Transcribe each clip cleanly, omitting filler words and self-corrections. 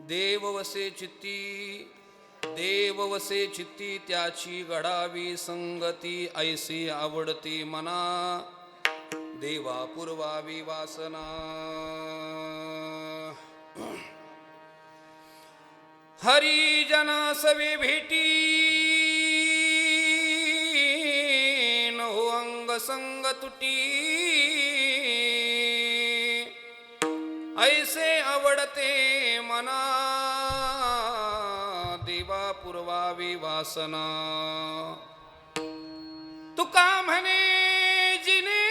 देव वसे चित्ती, देव वसे चित्ती त्याची घडावी संगती, ऐसी आवडती मना देवा पुरवावी वासना. हरिजना सवे भेटी हो अंग संग तुटी, ऐसे आवडते मना देवा पुरवावी वासना. तुका म्हणे जिने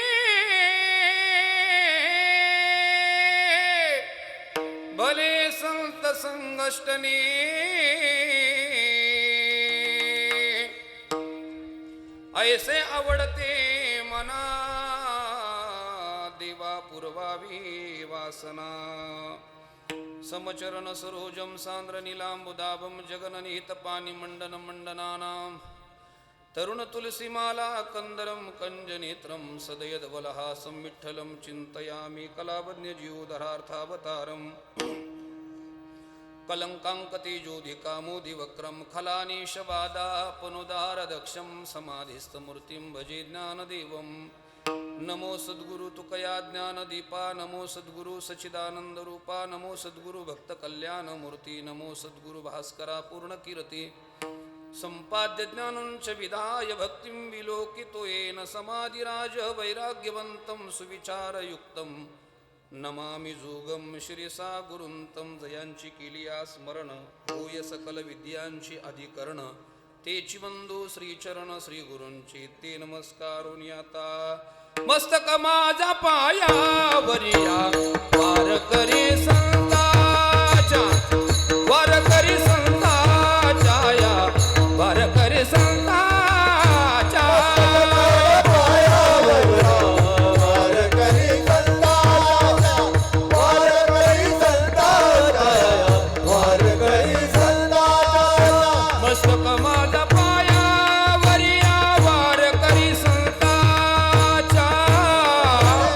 भले संत संगष्टने, ऐसे आवडते मना देवा पुरवावी वासना. समचरण सरोजम सांद्र नीलांबुदाभम जगननिहित पाणी मंडन मंडनानां, तरुण तुलसीमाला कंदरम कंजनेत्रम सदयद्वलहासं विठ्ठलं चिंतयामि. कलावन्य जीवधरार्थावतारम कलंकांकतेजोधिकामोदिवक्रम खलानीशबादापनुदारदक्षं समाधिस्थमूर्तिं भजे ज्ञानदेवं. नमो सद्गुरु तुकया ज्ञानदीपा, नमो सद्गुरु सच्चिदानंदरूपा, नमो सद्गुरु भक्तकल्याणमूर्ती, नमो सद्गुरु भास्करा पूर्णकीर्ती. संपाद्य ज्ञानंच विधाय भक्तिं विलोकितो येन समाधिराज वैराग्यवन्तं सुविचारयुक्तं. नमामि जोगं शिरसा गुरुंतं, जयांची केलिया स्मरण होय सकल विद्यांची अधिकरण. तेची वंदो श्रीचरण श्री गुरूंची ते नमस्कारोनी आता. मस्तक माझा पायावरिया वार करे संताच्या, वार करे संताच्या या, वार करे संताच्या. पायावरिया वार करे संताच्या, वार करे संताच्या या, वार करे संताच्या. मस्तक माझा पायावरिया वार करी संताच्या,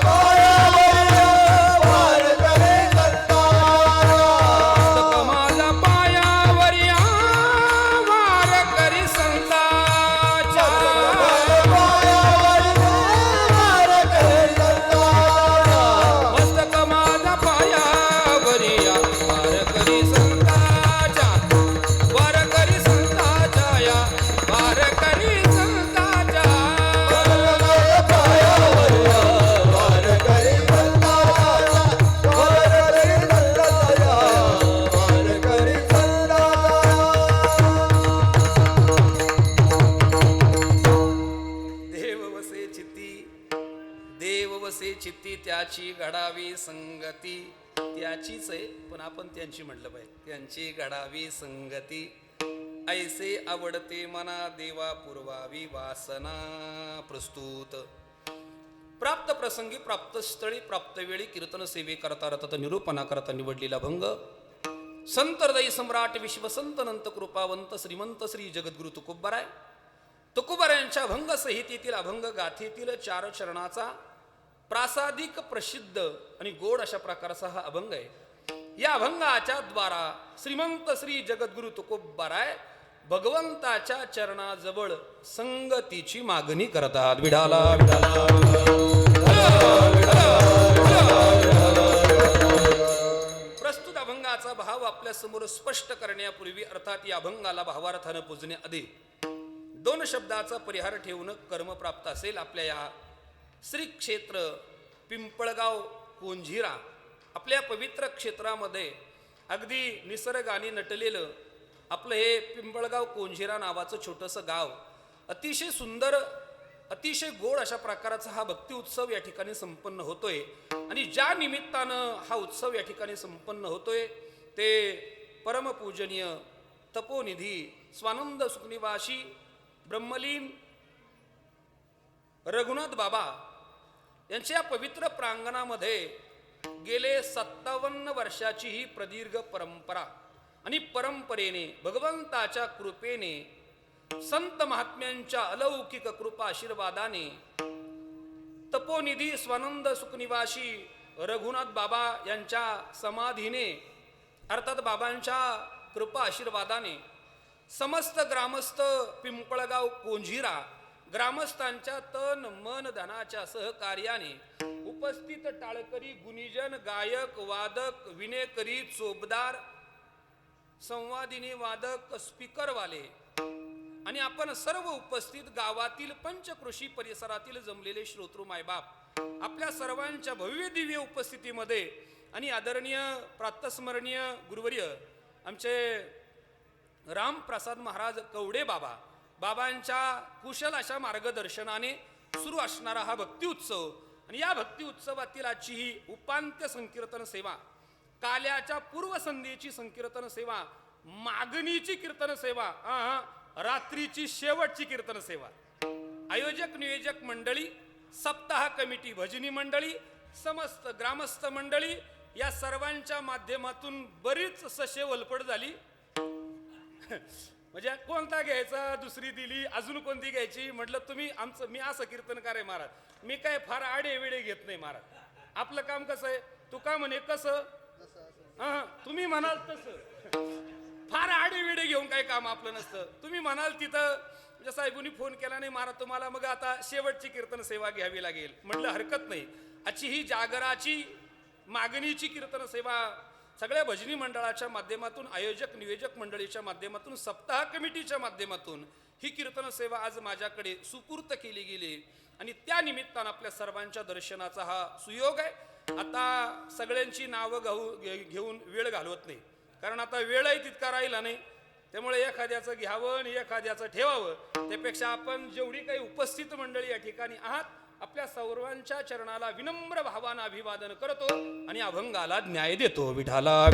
पायावरिया वार करे संताच्या. मस्तक माझा पायावरिया वार करी संताच्या. पायावरिया वार करे संताच्या. मस्तक माझा पायावरिया वार करी संताच्या, वार करी संताच्या या, वार करी संताच्या. पायावरिया वार करे संताच्या, वार करे संताच्या, वार करे संताच्या. देव वसे चित्ती, देव वसे चित्ती त्याची घडावी संगती. त्याचीच आहे पण आपण त्यांची म्हटलं पाहिजे. त्यांची घडावी संगती, ऐसे आवडते मना देवा पुरवावी वासना. प्रस्तुत प्राप्त प्रसंगी, प्राप्त स्थळी, प्राप्त वेळी कीर्तन सेवे करता रतत निरूपणा करता निवडलेला भंग. संत हृदय सम्राट विश्वसंत नंत कृपावंत श्रीमंत श्री जगद्गुरु तुकोबाराय, तुकोबारायांच्या भंग संहितेतील अभंग गाथेतील 4 चरणाचा प्रासादिक प्रसिद्ध आणि गोड अशा प्रकारचा हा अभंग आहे. या अभंगाच्या द्वारा श्रीमंत श्री जगद्गुरु तुकोबाराय भगवंताच्या चरणाजवळ संगतीची मागणी करतात. विडाला विडाला प्रस्तुत अभंगाचा भाव आपल्या समोर स्पष्ट करण्यापूर्वी, अर्थात या अभंगाला भावार्थानं पुजण्याआधी 2 शब्दाचा परिहार ठेवून कर्मप्राप्त असेल. आपल्या या श्री क्षेत्र पिंपळगाव कोंझिरा, आपल्या पवित्र क्षेत्रामध्ये अगदी निसर्गाने नटलेलं आपलं हे पिंपळगाव कोंझिरा नावाचं छोटंसं गाव, अतिशय सुंदर, अतिशय गोड अशा प्रकारचा हा भक्ती उत्सव या ठिकाणी संपन्न होतोय. आणि ज्या निमित्तानं हा उत्सव या ठिकाणी संपन्न होतोय ते परमपूजनीय तपोनिधी स्वानंद सुखनिवासी ब्रह्मलीन रघुनाथ बाबा यांच्या पवित्र प्रांगणामध्ये गेले 57 वर्षाची ही प्रदीर्घ परंपरा आणि परंपरेने भगवंताच्या कृपेने संत महात्म्यांच्या अलौकिक कृपा आशीर्वादाने तपोनिधी स्वानंद सुखनिवासी रघुनाथ बाबा यांच्या समाधीने अर्थात बाबांच्या कृपा आशीर्वादाने समस्त ग्रामस्थ पिंपळगाव कोंझिरा ग्रामस्थांच्या तन मन धनाच्या सहकार्याने उपस्थित टाळकरी गुणीजन गायक वादक विनेकरी चोपदार संवादिनी वादक स्पीकरवाले आणि आपण सर्व उपस्थित गावातील पंचकृषी परिसरातील जमलेले श्रोतृ मायबाप आपल्या सर्वांच्या भव्य दिव्य उपस्थितीमध्ये आणि आदरणीय प्रातस्मरणीय गुरुवर्य आमचे रामप्रसाद महाराज कवडे बाबांच्या कुशल अशा मार्गदर्शनाने सुरू असणारा हा भक्ती उत्सव आणि या भक्ती उत्सवातील आजची ही उपांत्य संकीर्तन सेवा, काल्याच्या पूर्वसंध्येची संकीर्तन सेवा, मागणीची कीर्तन सेवा, रात्रीची शेवटची कीर्तन सेवा, आयोजक नियोजक मंडळी, सप्ताह कमिटी, भजनी मंडळी, समस्त ग्रामस्थ मंडळी या सर्वांच्या माध्यमातून बरीच सशे वलपड झाली. म्हणजे कोणता घ्यायचा, दुसरी दिली, अजून कोणती घ्यायची. म्हटलं तुम्ही मी असं कीर्तनकार आहे महाराज, मी काय फार आडे वेडे घेत नाही महाराज. आपलं काम कसं आहे, तू का म्हणे कसं, तुम्ही म्हणाल तसं, फार आडे वेडे घेऊन काय काम आपलं नसतं. तुम्ही म्हणाल तिथं, म्हणजे साहेबांनी फोन केला नाही महाराज तुम्हाला, मग आता शेवटची कीर्तन सेवा घ्यावी लागेल. म्हटलं हरकत नाही. आजची ही जागराची मागणीची कीर्तन सेवा सगळ्या भजनी मंडळाच्या माध्यमातून, आयोजक नियोजक मंडळीच्या माध्यमातून, सप्ताह कमिटीच्या माध्यमातून ही कीर्तन सेवा आज माझ्याकडे सुपूर्त केली गेली आणि त्या निमित्तानं आपल्या सर्वांच्या दर्शनाचा हा सुयोग आहे. आता सगळ्यांची नावं घेऊन वेळ घालवत नाही, कारण आता वेळही तितका राहिला नाही. त्यामुळे एखाद्याचं घ्यावं आणि एखाद्याचं ठेवावं, त्यापेक्षा आपण जेवढी काही उपस्थित मंडळी या ठिकाणी आहात आपल्या सर्वांच्या चरणाला विनम्र भावानं अभिवादन करतो आणि अभंगाला न्याय देतो. विठाला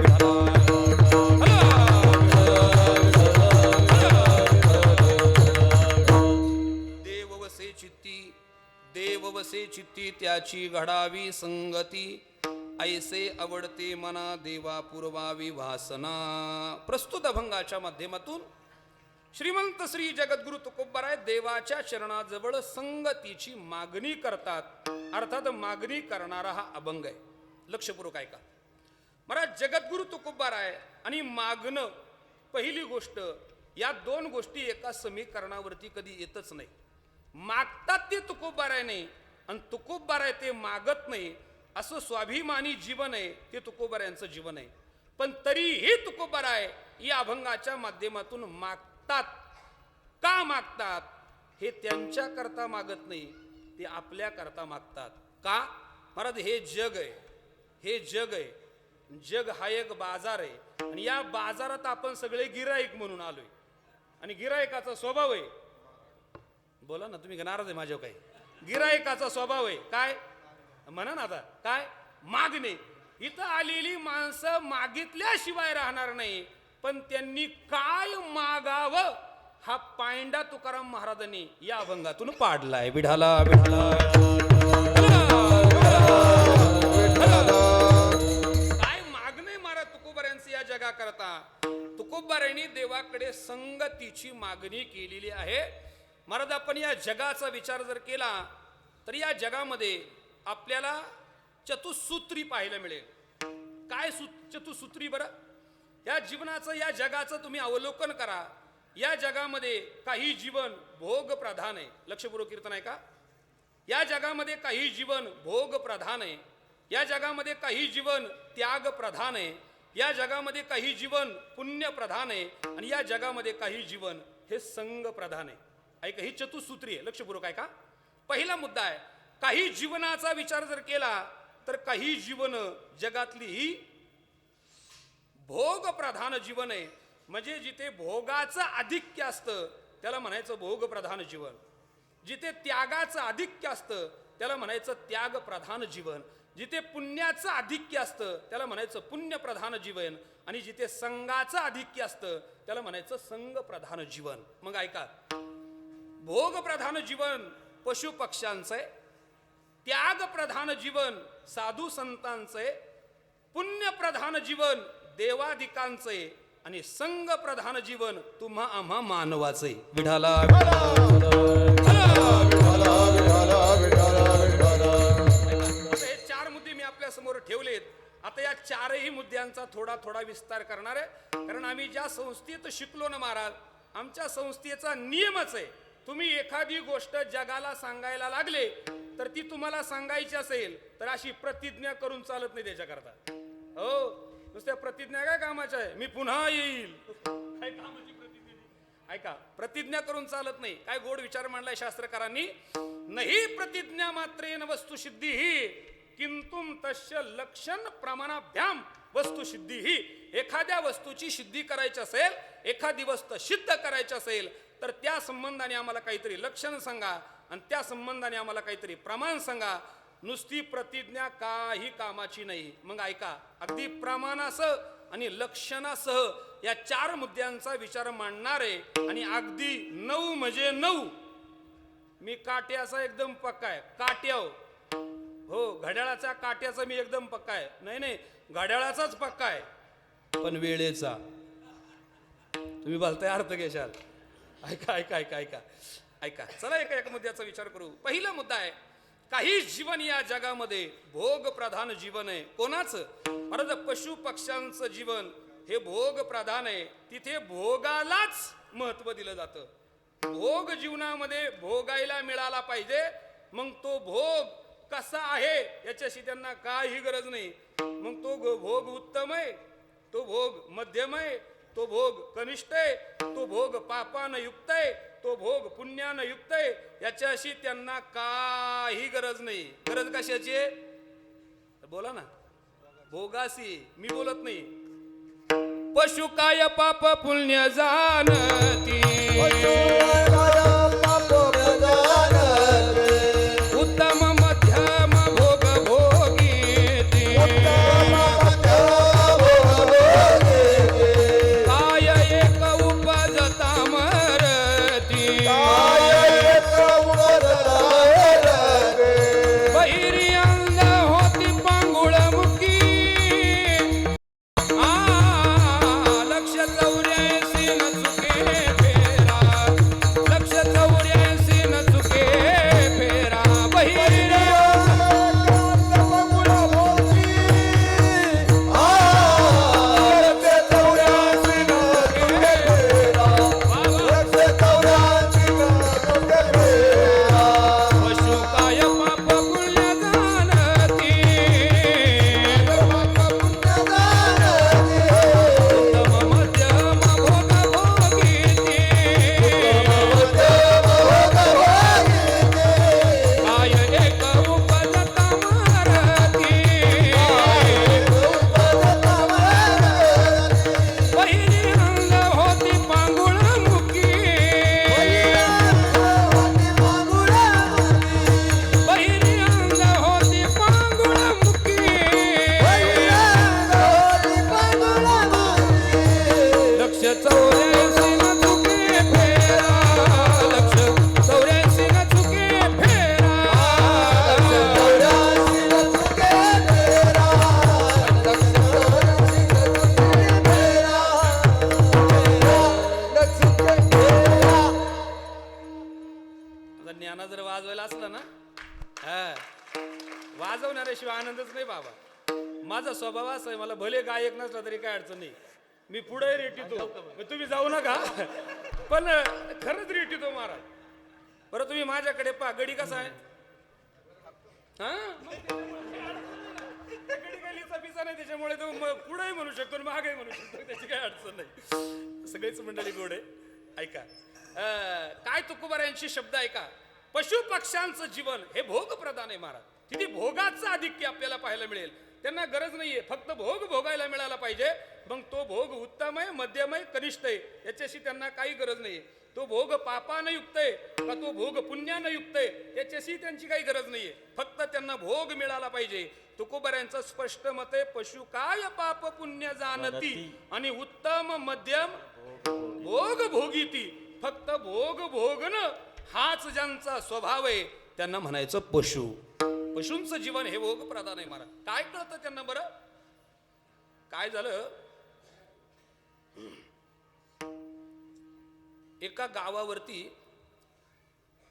देव वसे चित्ती त्याची घडावी संगती, ऐसे आवडते मना देवा पुरवावी वासना. प्रस्तुत अभंगाच्या माध्यमातून श्रीमंत श्री जगद्गुरु तुकोबाराय देवाच्या चरणाजवळ संगतीची मागणी करतात. अर्थात मागणी करणारा हा अभंग आहे. लक्षपूर्वक ऐका महाराज. जगद्गुरु तुकोबाराय आणि मागणं, पहिली गोष्ट, या दोन गोष्टी एका समीकरणावरती कधी येतच नाही. मागतात ते तुकोबाराय नाही आणि तुकोबाराय ते मागत नाही, असं स्वाभिमानी जीवन आहे ते तुकोबारायांचं जीवन आहे. पण तरीही तुकोबाराय या अभंगाच्या माध्यमातून मागतात. का मागतात हे त्यांच्या करता मागत नाही, ते आपल्या करता मागतात. का महाराज, हे जग आहे, हे जग आहे. जग हा एक बाजार आहे आणि या बाजारात आपण सगळे गिराईक म्हणून आलोय आणि गिराईकाचा स्वभाव आहे, बोला ना तुम्ही नाराज आहे माझ्यावर, काही गिराईकाचा स्वभाव आहे काय म्हणा ना आता, काय मागणे. इथं आलेली माणसं मागितल्याशिवाय राहणार नाही, पण त्यांनी काय मागावं हा पायंडा तुकाराम महाराजांनी या अभंगातून पाडलाय. विढाला विढाला काय मागणे महाराज तुकोबारायांचं या जगा करता. तुकोबारायांनी देवाकडे संगतीची मागणी केलेली आहे. महाराज, आपण या जगाचा विचार जर केला तर या जगामध्ये आपल्याला चतुसूत्री पाहायला मिळेल. काय चतुसूत्री बरं? या जीवनाचं, या जगाचं तुम्ही अवलोकन करा. या जगामध्ये काही जीवन भोग प्रधान आहे. लक्षपूर्वक कीर्तन आहे का? या जगामध्ये काही जीवन भोग प्रधान आहे. या जगामध्ये काही जीवन त्याग प्रधान आहे. या जगामध्ये काही जीवन पुण्य प्रधान आहे आणि या जगामध्ये काही जीवन हे संग प्रधान आहे. ऐका, ही चतुसूत्री आहे. लक्षपूर्वक ऐका. पहिला मुद्दा आहे, काही जीवनाचा विचार जर केला तर काही जीवन जगातली ही भोग प्रधान जीवन आहे. म्हणजे जिथे भोगाचं आधिक्य असतं त्याला म्हणायचं भोग प्रधान जीवन. जिथे त्यागाचं आधिक्य असतं त्याला म्हणायचं त्याग प्रधान जीवन. जिथे पुण्याचं आधिक्य असतं त्याला म्हणायचं पुण्य प्रधान जीवन आणि जिथे संघाचं आधिक्य असतं त्याला म्हणायचं संघ प्रधान जीवन. मग ऐका, भोग प्रधान जीवन पशु पक्ष्यांचं आहे, त्याग प्रधान जीवन साधू संतांचं आहे, पुण्य प्रधान जीवन देवाधिकांचं आहे आणि संघ प्रधान जीवन तुम्हा आम्हा मानवाचं आहे. विठाला हे चार मुद्दे मी आपल्या समोर ठेवलेत. आता या चारही मुद्द्यांचा थोडा थोडा थोडा विस्तार करणार आहे, कारण आम्ही ज्या संस्थेत शिकलो ना महाराज, आमच्या संस्थेचा नियमच आहे, तुम्ही एखादी गोष्ट जगाला सांगायला लागले तर ती तुम्हाला सांगायची असेल तर अशी प्रतिज्ञा करून चालत नाही त्याच्याकरता. हो, नुसत्या प्रतिज्ञा काय कामाच्या आहे, मी पुन्हा येईल, काय कामाची प्रतिज्ञा ती? ऐका, प्रतिज्ञा करून चालत नाही. काय गोड विचार मांडलाय शास्त्रकारांनी, नाही प्रतिज्ञा मात्रेन वस्तुसिद्धी ही किंतुम तस्य लक्षण प्रमाणाभ्याम वस्तुसिद्धी ही. एखाद्या वस्तूची सिद्धी करायची असेल, एखादी वस्तू सिद्ध करायची असेल तर त्या संबंधाने आम्हाला काहीतरी लक्षण सांगा आणि त्या संबंधाने आम्हाला काहीतरी प्रमाण सांगा. नुसती प्रतिज्ञा काही कामाची नाही. मग ऐका, अगदी प्रमाणासह आणि लक्षणासह या 4 मुद्द्यांचा विचार मांडणारे आणि अगदी 9 म्हणजे 9. मी काट्याचा एकदम पक्का आहे, काट्याव. हो, घड्याळाच्या काट्याचा मी एकदम पक्का आहे. नाही, घड्याळाचाच पक्का आहे, पण वेळेचा तुम्ही बोलताय अर्थ घेशाल. ऐका ऐका ऐका ऐका ऐका चला एका मुद्द्याचा विचार करू. पहिला मुद्दा आहे, काही जीवन या जगामध्ये भोग प्रधान जीवन आहे. कोणाचं? परत पशु पक्ष्यांचं जीवन हे भोग प्रधान आहे. तिथे भोगालाच महत्व दिलं जातं. भोग जीवनामध्ये भोगायला मिळाला पाहिजे. मग तो भोग कसा आहे याच्याशी त्यांना काही गरज नाही. मग तो भोग उत्तम आहे, तो भोग मध्यम आहे, तो भोग कनिष्ठ आहे, तो भोग पापानं युक्त आहे, तो भोग पुण्यानं युक्त आहे, याच्याशी त्यांना काही गरज नाही. गरज कशाची आहे? बोला ना, भोगासी. मी बोलत नाही. पशु काय पाप पुण्य जाणती, उत्तम मध्यम भोग भोगीती, काय एक उपजता मरती, बहिरी अंध होती पांगुळ मुखी, लक्ष 84 न चुके फेरा, लक्ष 84 न चुके फेरा, बहिरी पशु काय पाप पुण्य जाणती, उत्तम मध्यम भोग भोगीती, काय एक उपजता मरती, बहिरी अंध होती पांगुळ मुखी, बहिरी अंध होती पांगुळ मुखी, लक्ष 84 न चुके फेरा, लक्ष 84 न चुके फेरा, आता ज्ञाना जर वाजवायला असलं ना, वाजवणाऱ्याशिवाय आनंदच नाही बाबा. माझा स्वभाव असा आहे, मला भले गायक नसला तरी काय अडचण नाही, मी पुढे रेटितो. तुम्ही जाऊ नका, पण खरंच रेटितो महाराज. बरं तुम्ही माझ्याकडे पहा, गडी कसा आहे? हा, गडी काय लिचा पिचा नाही, त्याच्यामुळे तो पुढेही म्हणू शकतो आणि मागेही म्हणू शकतो, त्याची काही अडचण नाही. सगळीच मंडळी गोड आहे. ऐका, काय तुकोबारायांची शब्द ऐका. पशु पक्ष्यांचं जीवन हे भोग प्रधान आहे महाराज. तिथे भोगाचं आधिक्य आपल्याला पाहायला मिळेल. त्यांना गरज नाहीये, फक्त भोग भोगायला मिळाला पाहिजे. मग तो भोग उत्तम आहे, मध्यम आहे, कनिष्ठ आहे, याच्याशी त्यांना काही गरज नाहीये. तो भोग पापानं युक्त आहे का तो भोग पुण्यानं युक्त आहे याच्याशी त्यांची काही गरज नाहीये. फक्त त्यांना भोग मिळाला पाहिजे. तुकोबारायांचं स्पष्ट मत आहे, पशु काय पाप पुण्य जाणती आणि उत्तम मध्यम भोग भोगीती. फक्त भोग भोगणं हाच ज्यांचा स्वभाव आहे त्यांना म्हणायचं पशु. पशूंचं जीवन हे भोग प्रधान आहे महाराज. काय कळतं त्यांना? बरं काय झालं, एका गावावरती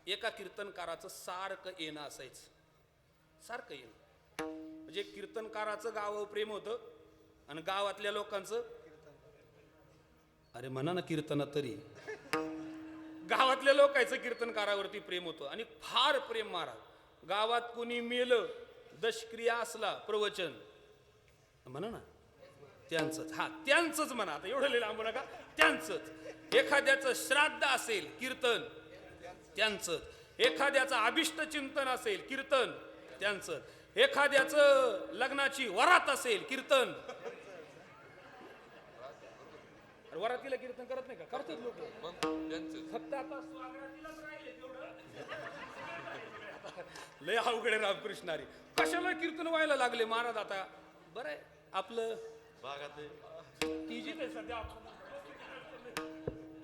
एका कीर्तनकाराचं सारखं येणं असायचं. सारखं येणं म्हणजे कीर्तनकाराचं गावावर प्रेम होतं आणि गावातल्या लोकांचं अरे म्हणा ना कीर्तनात तरी गावातल्या लोकांचं कीर्तनकारावरती प्रेम होतं आणि फार प्रेम महाराज. गावात कुणी मेलं, दशक्रिया असला, प्रवचन म्हणा ना त्यांचंच, हा त्यांचंच म्हणा, आता एवढं लिहिलं लांबू नका, त्यांचंच. एखाद्याचं श्राद्ध असेल कीर्तन त्यांचंच, एखाद्याचं अभिष्ट चिंतन असेल कीर्तन त्यांचंच, एखाद्याचं लग्नाची वरात असेल कीर्तन. वरातीला कीर्तन करत नाही का? करतात लोक, फक्त आता स्वागतालाच राहिले तेवढं. लय अवघड रामकृष्णारी कशाला कीर्तन व्हायला लागले महाराज. आता बरं आहे आपलं तिजीत आहे सध्या,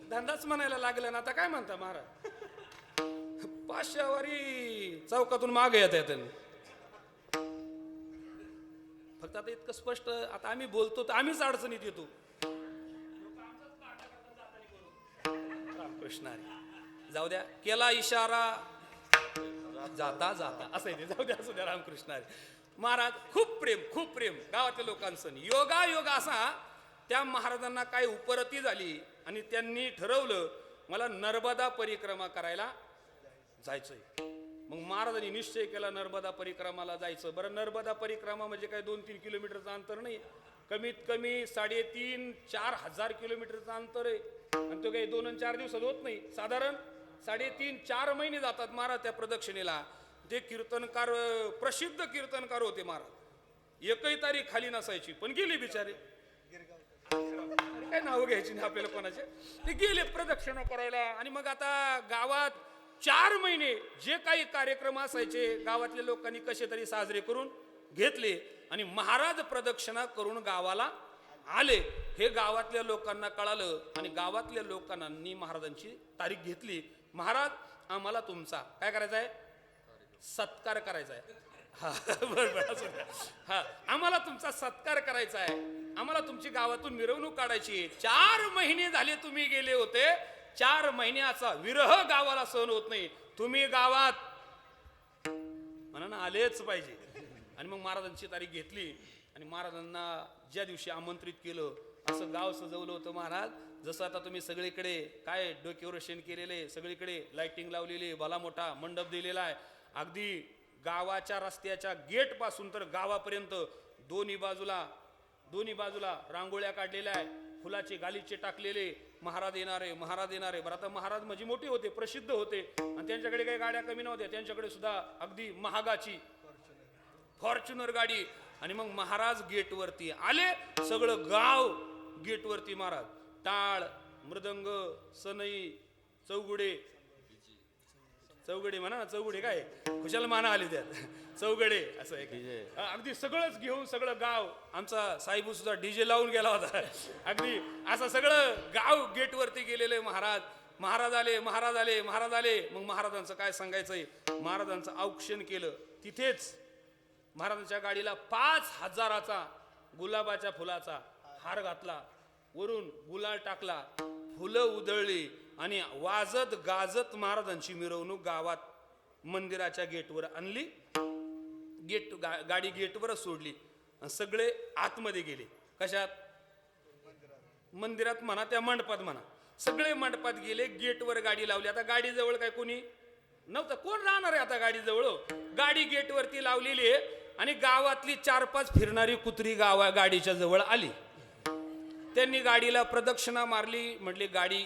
धंदाच म्हणायला लागला ना. आता काय म्हणता महाराज, 500 वारी चौकातून मागे येत आहेत. फक्त आता इतकं स्पष्ट आता आम्ही बोलतो तर आम्हीच अडचणीत येतो. रामकृष्णारी जाऊ द्या, केला इशारा जाता जाता असं आहे, जाऊ द्या, असू द्या. रामकृष्णारी महाराज खूप प्रेम गावातल्या लोकांचं. योगा योगा असा त्या महाराजांना काय उपरती झाली आणि त्यांनी ठरवलं मला नर्मदा परिक्रमा करायला जायचंय. मग महाराजांनी निश्चय केला नर्मदा परिक्रमाला जायचं. बरं, नर्मदा परिक्रमा म्हणजे काय 2-3 किलोमीटरचं अंतर नाही, कमीत कमी 3,500-4 हजार किलोमीटरचं अंतर आहे. आणि तो काही 2 आणि 4 दिवसात होत नाही, साधारण 3.5-4 महिने जातात महाराज त्या प्रदक्षिणेला. ते कीर्तनकार प्रसिद्ध कीर्तनकार होते महाराज, एकही तारीख खाली नसायची, पण गेले बिचारे. काय नाव घ्यायची नाही आपल्याला कोणाचे, ते गेले प्रदक्षिणा करायला. आणि मग आता गावात 4 महिने जे काही कार्यक्रम असायचे गावातल्या लोकांनी कसे तरी साजरे करून घेतले आणि महाराज प्रदक्षिणा करून गावाला आले. हे गावातल्या लोकांना कळालं आणि गावातल्या लोकांनी महाराजांची तारीख घेतली. महाराज आम्हाला तुमचा काय करायचा आहे, सत्कार करायचा आहे. हा बरोबर, हा आम्हाला तुमचा सत्कार करायचा आहे, आम्हाला तुमची गावातून मिरवणूक काढायची. 4 महिने झाले तुम्ही गेले होते, 4 महिन्याचा विरह गावाला सहन होत नाही, तुम्ही गावात म्हणा ना आलेच पाहिजे. आणि मग महाराजांची तारीख घेतली आणि महाराजांना ज्या दिवशी आमंत्रित केलं असं गाव सजवलं होतं महाराज. जसं आता तुम्ही सगळीकडे काय डेकोरेशन केलेले, सगळीकडे लाइटिंग लावलेली, भला मोठा मंडप दिलेला आहे. अगदी गावाच्या रस्त्याच्या गेट पासून तर गावापर्यंत दोन्ही बाजूला रांगोळ्या काढलेल्या आहे, फुलाचे गालीचे टाकलेले. महाराज येणारे महाराज येणारे. बरं, आता महाराज म्हणजे मोठे होते, प्रसिद्ध होते आणि त्यांच्याकडे काही गाड्या कमी नव्हत्या, त्यांच्याकडे सुद्धा अगदी महागाची फॉर्च्युनर गाडी. आणि मग महाराज गेटवरती आले, सगळं गाव गेटवरती. महाराज टाळ, मृदंग, सनई, चौगडे म्हणा ना, चौगडे काय खुशाल माना आले त्यात, चौगडे असं आहे. अगदी सगळंच घेऊन सगळं गाव, आमचा साहेबू सुद्धा डीजे लावून गेला होता. अगदी असं सगळं गाव गेटवरती गेलेले. महाराज आले. मग महाराजांचं काय सांगायचंय, महाराजांचं औक्षण केलं. तिथेच महाराजांच्या गाडीला 5,000चा गुलाबाच्या फुलाचा हार घातला, वरून गुलाल टाकला, फुलं उधळली आणि वाजत गाजत महाराजांची मिरवणूक गावात मंदिराच्या गेटवर आणली. गाडी गेटवर सोडली आणि सगळे आतमध्ये गेले. कशात? मंदिरात म्हणा, त्या मंडपात म्हणा, सगळे मंडपात गेले. गेटवर गाडी लावली. आता गाडी जवळ काय कोणी नव्हतं, कोण राहणार आहे आता गाडी जवळ. गाडी गेटवरती लावलेली आहे आणि गावातली 4-5 फिरणारी कुत्री गाडीच्या जवळ आली. त्यांनी गाडीला प्रदक्षिणा मारली, म्हटली गाडी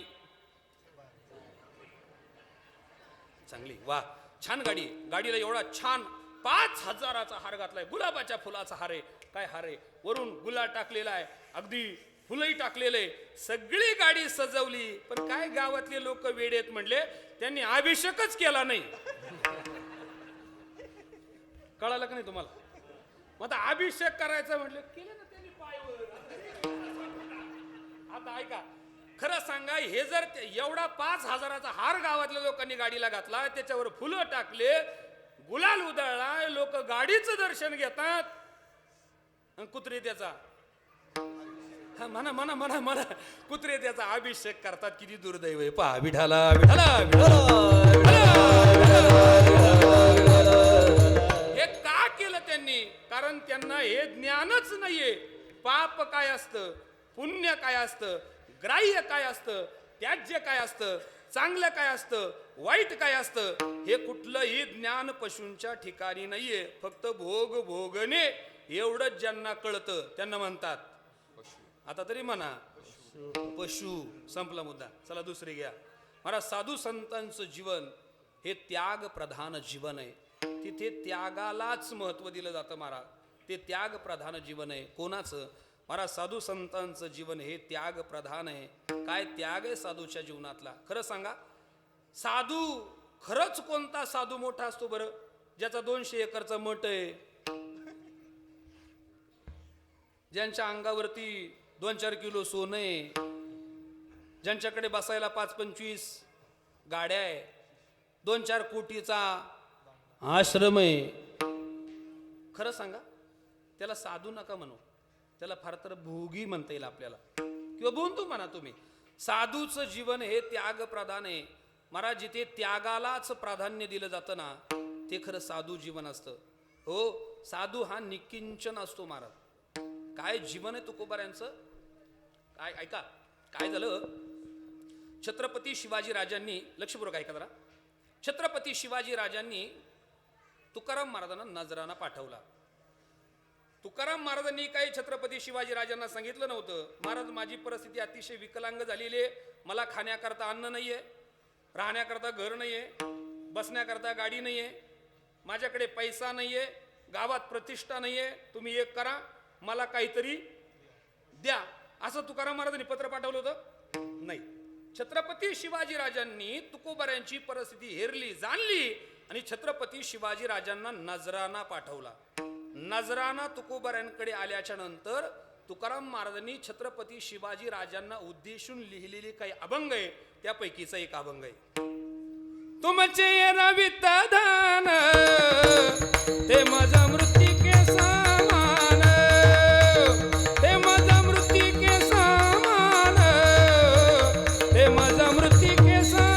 चांगली, वा छान गाडी. गाडीला एवढा छान 5,000चा हार घातलाय, गुलाबाच्या फुलाचा हार आहे. काय हार आहे, वरून गुलाल टाकलेला आहे, अगदी फुलंही टाकलेले. सगळी गाडी सजवली. पण काय गावातले लोक वेडेत म्हणले, त्यांनी अभिषेकच केला नाही. कळालं का नाही तुम्हाला? मग आता अभिषेक करायचं म्हटलं, केलं ना त्यांनी पायवर. आता ऐका, खरं सांगा, हे जर एवढा 5,000चा हार गावातल्या लोकांनी गाडीला घातला, त्याच्यावर फुलं टाकले, गुलाल उधळला, लोक गाडीचं दर्शन घेतात आणि कुत्रे त्याचा म्हणा कुत्रे त्याचा अभिषेक करतात. किती दुर्दैव आहे पहा. विठाला हे का केलं त्यांनी? कारण त्यांना हे ज्ञानच नाहीये. पाप पाप काय असतं, पुण्य काय असतं, ग्राह्य काय असतं, त्याज्य काय असतं, चांगलं काय असतं, वाईट काय असतं, हे कुठलंही ज्ञान पशूंच्या ठिकाणी नाहीये. फक्त भोग भोगणे एवढंच ज्यांना कळतं त्यांना म्हणतात आता तरी म्हणा पशु. संपला मुद्दा. चला दुसरी घ्या. महाराज साधू संतांचं जीवन हे त्याग प्रधान जीवन आहे. तिथे त्यागालाच महत्व दिलं जातं महाराज. ते त्याग प्रधान जीवन आहे. कोणाचं? महाराज साधू संतांचं जीवन हे त्याग प्रधान आहे. काय त्याग आहे साधूच्या जीवनातला? खरं सांगा, साधू खरंच कोणता साधू मोठा असतो बरं? ज्याचा 200 एकरचा मठ आहे, ज्यांच्या अंगावरती 2-4 किलो सोनं आहे, ज्यांच्याकडे बसायला 5-25 गाड्या आहे, 2-4 कोटीचा आश्रम आहे. खरं सांगा, त्याला साधू नका म्हणू, त्याला फार तर भोगी म्हणता येईल आपल्याला, किंवा बोलतो म्हणा तुम्ही. साधूचं जीवन हे त्याग प्रधान आहे. महाराज जिथे त्यागालाच प्राधान्य दिलं जातं ना, ते खरं साधू जीवन असतं. हो, साधू हा निकिंचन असतो महाराज. काय जीवन आहे तुकोबाऱ्यांचं? काय ऐका, काय झालं? छत्रपती शिवाजी राजांनी, लक्षपूर्वक ऐका जरा, छत्रपती शिवाजी राजांनी तुकाराम महाराजांना नजराना पाठवला. तुकाराम महाराजांनी काही छत्रपती शिवाजी राजांना सांगितलं नव्हतं, महाराज माझी परिस्थिती अतिशय विकलांग झालेली आहे, मला खाण्याकरता अन्न नाहीये, राहण्याकरता घर नाहीये, बसण्याकरता गाडी नाहीये, माझ्याकडे पैसा नाहीये, गावात प्रतिष्ठा नाहीये, तुम्ही एक करा, मला काहीतरी द्या, असं तुकाराम महाराजांनी पत्र पाठवलं होतं? नाही. छत्रपती शिवाजी राजांनी तुकोबाऱ्यांची परिस्थिती हेरली, जाणली, आणि छत्रपती शिवाजी राजांना नजराना पाठवला. नजराना तुकोबाऱ्यांकडे आल्याच्या नंतर तुकाराम महाराजांनी छत्रपती शिवाजी राजांना उद्देशून लिहिलेले काही अभंग आहे, त्यापैकीचा एक अभंग आहे. तुमचे रवित दान ते माझा मृत्तिके समान, ते माझा मृत्तिके समान, ते माझा मृत्तिके समान.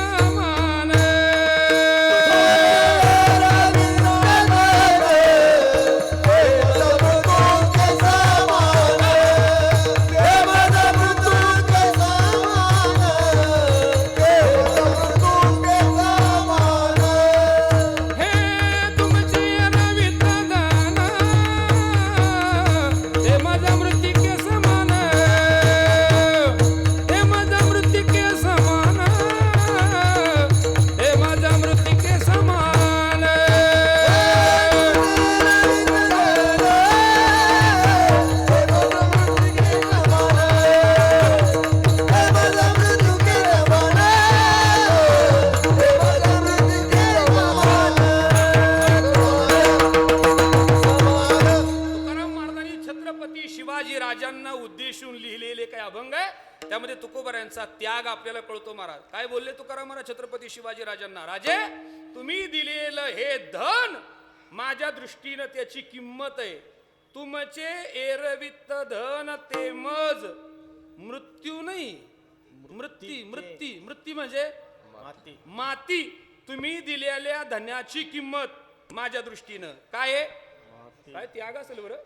त्यामध्ये तुकोबाऱ्यांचा त्याग आपल्याला कळतो महाराज. काय बोलले तुकाराम महाराज छत्रपती शिवाजी राजांना? राजे, तुम्ही दिलेलं हे धन माझ्या दृष्टीनं त्याची किंमत आहे. तुमचे एरवित धन ते मज मृत्यू नाही, मृत्यू म्हणजे माती. तुम्ही दिलेल्या धनाची किंमत माझ्या दृष्टीनं काय आहे? काय त्याग असेल बरं?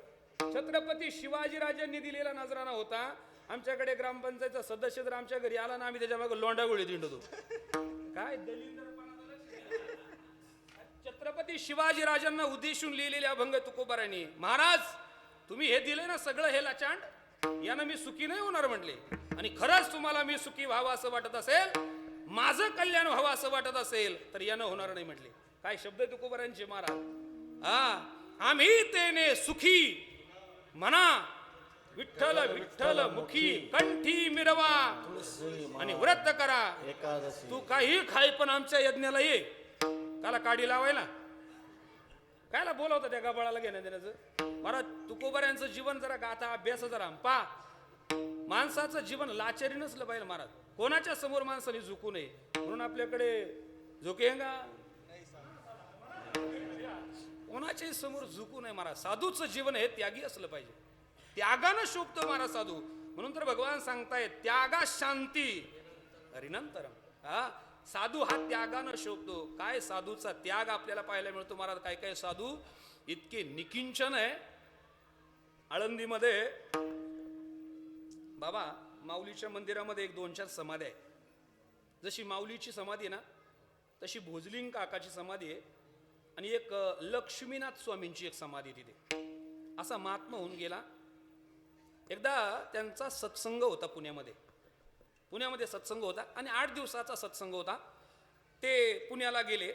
छत्रपती शिवाजी राजांनी दिलेला नजराना होता. आमच्याकडे ग्रामपंचायतचा सदस्य जर आमच्या घरी आला ना, आम्ही त्याच्या मागे लोंडा गोळी दिंडतो. काय छत्रपती शिवाजी राजांना उद्देशून लिहिलेले अभंग तुकोबाऱ्यांनी. महाराज, तुम्ही हे दिले ना सगळं, हे लाचांड, यानं मी सुखी नाही होणार म्हटले. आणि खरंच तुम्हाला मी सुखी व्हावं असं वाटत असेल, माझं कल्याण व्हावं असं वाटत असेल, तर यानं होणार नाही म्हटले. काय शब्द आहे तुकोबाऱ्यांचे महाराज. आम्ही तेने सुखी म्हणा, विठ्ठल विठ्ठल मुखी कंठी मिरवा आणि व्रत करा. तू काही खाय पण आमच्या यज्ञाला ये. काला काडी लावायला कायला बोलवता त्या गबाळाला घेण्या देण्याचं? महाराज तुकोबाऱ्यांचं जीवन जरा गाथा अभ्यास जरा पा. माणसाचं जीवन लाचारी नसलं पाहिजे महाराज. कोणाच्या समोर माणसाने झुकू नये म्हणून आपल्याकडे झुकेंगा, कोणाच्याही समोर झुकू नये महाराज. साधूचं जीवन हे त्यागी असलं पाहिजे. त्यागानं शोभतो महाराज साधू. म्हणून तर भगवान सांगतायत त्यागा शांती हरिनंतरम. साधू हा त्यागानं शोभतो. काय साधूचा त्याग आपल्याला पाहायला मिळतो महाराज. काय काय साधू इतके निकिंचन आहे. आळंदीमध्ये बाबा माऊलीच्या मंदिरामध्ये एक 2-4 समाधी आहे. जशी माऊलीची समाधी आहे ना तशी भोजलिंग काकाची समाधी आहे आणि एक लक्ष्मीनाथ स्वामींची एक समाधी आहे तिथे. असा महात्मा होऊन गेला. एकदा त्यांचा सत्संग होता पुण्यामध्ये सत्संग होता आणि 8 दिवसाचा सत्संग होता. ते पुण्याला गेले.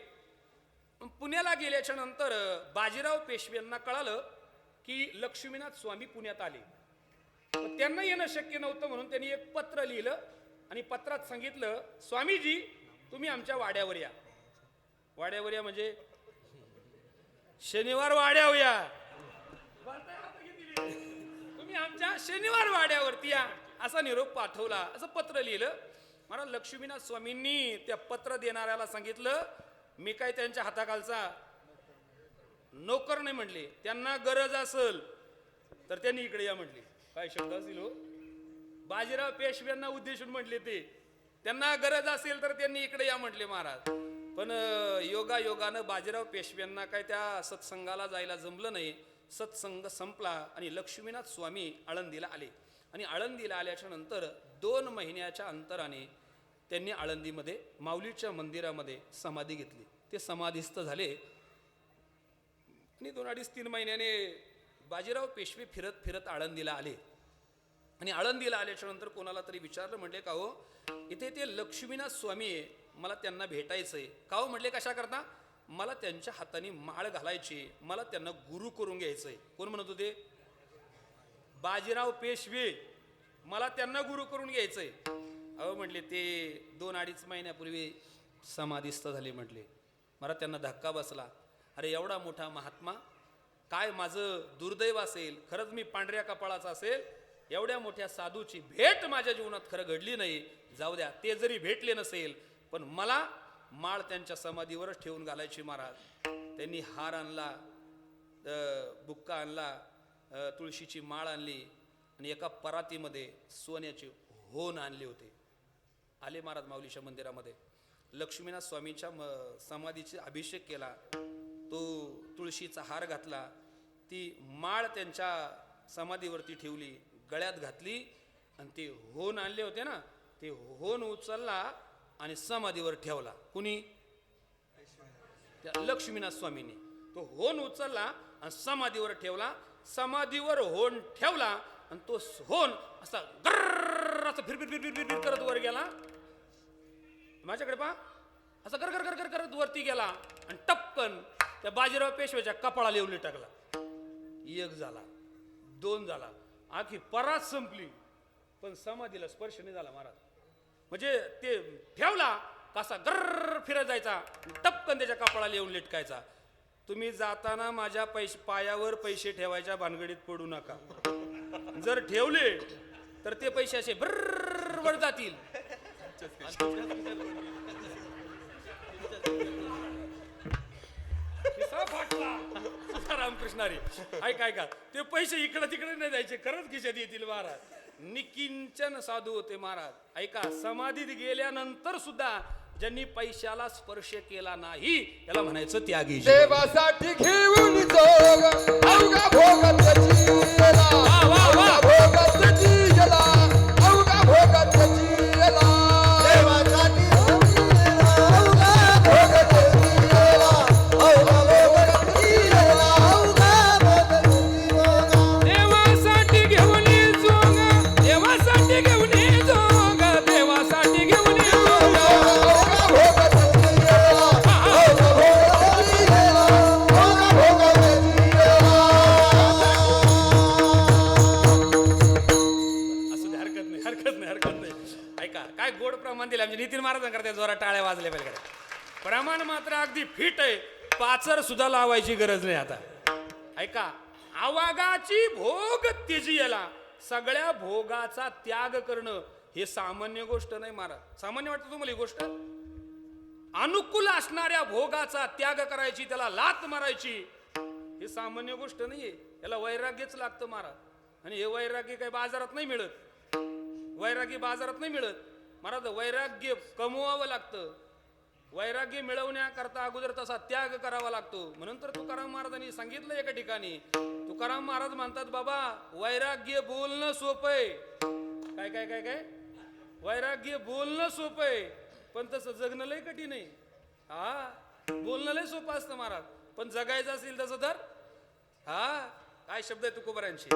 पुण्याला गेल्याच्या नंतर बाजीराव पेशवे यांना कळालं की लक्ष्मीनाथ स्वामी पुण्यात आले. पण त्यांना येणं शक्य नव्हतं म्हणून त्यांनी एक पत्र लिहिलं आणि पत्रात सांगितलं, स्वामीजी तुम्ही आमच्या वाड्यावर या. वाड्यावर या म्हणजे शनिवार वाड्यावर या. तुम्ही आमच्या शनिवार वाड्यावरती या असा निरोप पाठवला, असं पत्र लिहिलं. महाराज लक्ष्मीनाथ स्वामींनी त्या पत्र देणाऱ्याला सांगितलं, मी काय त्यांच्या हाताखालचा नोकर नाही म्हणले. त्यांना गरज असेल तर त्यांनी इकडे या म्हटले. काय शब्द असतील हो. बाजीराव पेशव्यांना उद्देशून म्हटले ते. त्यांना गरज असेल तर त्यांनी इकडे या म्हटले महाराज. पण योगानं बाजीराव पेशव्यांना काय त्या सत्संगाला जायला जमलं नाही. सत्संग संपला आणि लक्ष्मीनाथ स्वामी आळंदीला आले आणि आळंदीला आल्याच्या नंतर 2 महिन्याच्या अंतराने त्यांनी आळंदीमध्ये माऊलीच्या मंदिरामध्ये समाधी घेतली. ते समाधीस्थ झाले आणि 2-2.5-3 महिन्याने बाजीराव पेशवे फिरत फिरत आळंदीला आले आणि आळंदीला आल्याच्या नंतर कोणाला तरी विचारलं, म्हटले का हो इथे ते लक्ष्मीनाथ स्वामी आहे, मला त्यांना भेटायचंय. का हो म्हटले, कशा करता? मला त्यांच्या हाताने माळ घालायची, मला त्यांना गुरु करून घ्यायचंय. कोण म्हणत होते? बाजीराव पेशवे. मला त्यांना गुरु करून घ्यायचंय. अहो म्हटले ते 2-2.5 महिन्यापूर्वी समाधीस्थ झाले म्हटले. मला त्यांना धक्का बसला. अरे एवढा मोठा महात्मा, काय माझं दुर्दैव असेल, खरंच मी पांढऱ्या कपाळाचा असेल, एवढ्या मोठ्या साधूची भेट माझ्या जीवनात खरं घडली नाही. जाऊ द्या, ते जरी भेटले नसेल पण मला माळ त्यांच्या समाधीवरच ठेवून घालायची महाराज. त्यांनी हार आणला, बुक्का आणला, तुळशीची माळ आणली आणि एका परातीमध्ये सोन्याचे होन आणले होते. आले महाराज माऊलीच्या मंदिरामध्ये. लक्ष्मीनाथ स्वामींच्या समाधीचा अभिषेक केला. तो तुळशीचा हार घातला, ती माळ त्यांच्या समाधीवरती ठेवली, गळ्यात घातली आणि ते होन आणले होते ना, ते होन उचलला आणि समाधीवर ठेवला. कुणी? त्या लक्ष्मीनाथ स्वामींनी तो होन उचलला आणि समाधीवर ठेवला. समाधीवर होन ठेवला आणि तो होन असा गर्र असं फिर फिर फिर फिर फिर करत वर गेला. माझ्याकडे पहा, असं गर गर गर गर करत वरती गेला आणि टपकन त्या बाजीराव पेशव्याच्या कपाळाला येऊन टाकला. 1 झाला, 2 झाला, आखी परात संपली पण समाधीला स्पर्श नाही झाला महाराज. म्हणजे ते ठेवला कसा गर्र फिरत जायचा, टपकन त्याच्या कपाळाला येऊन लेटकायचा. तुम्ही जाताना माझ्या पायावर पैसे ठेवायच्या भानगडीत पडू नका. जर ठेवले तर ते पैसे असे भर्र वर जातील. रामकृष्णारी ऐका, ते पैसे इकडे तिकडे नाही जायचे, खरंच खिशात येतील महाराज. निकिंचन साधू होते महाराज. ऐका, समाधीत गेल्यानंतर सुद्धा ज्यांनी पैशाला स्पर्श केला नाही त्याला म्हणायचं त्यागी. देवासाठी घेऊन जोग अवघा भोगात जियला, अवघा भोगात जियला, अवघा भोगात जियला. देवासाठी अवघा भोगात जियला, अवघा भोगात जियला, अवघा भोगात जियला. देवासाठी घेऊन जोग, देवासाठी घेऊन जोग, देवासाठी घेऊन काय गोड प्रमाण दिले आमचे नितीन महाराज करते. जोरा टाळ्या वाजल्या पाहिजे. प्रमाण मात्र अगदी फिट आहे, पाचर सुद्धा लावायची गरज नाही. आता ऐका, आवागाची भोग त्यजियला, सगळ्या भोगाचा त्याग करणं हे सामान्य गोष्ट नाही महाराज. सामान्य वाटतं तुम्हाला ही गोष्ट? अनुकूल असणाऱ्या भोगाचा त्याग करायची, त्याला लात मारायची, हे सामान्य गोष्ट नाहीये. याला वैराग्यच लागतं महाराज. आणि हे वैराग्य काही बाजारात नाही मिळत. वैराग्य बाजारात नाही मिळत महाराज. वैराग्य कमवावं लागतं. वैराग्य मिळवण्याकरता अगोदर तसा त्याग करावा लागतो. म्हणून तर तुकाराम महाराजांनी सांगितलं एका ठिकाणी. तुकाराम महाराज म्हणतात, बाबा वैराग्य बोलणं सोपं आहे, काय काय काय काय काय वैराग्य बोलणं सोपं आहे पण तसं जगणं लय कठीण आहे. हा बोलणं लय सोपं असतं महाराज पण जगायचं असेल तसं तर हा काय शब्द आहे तुकोबरांची.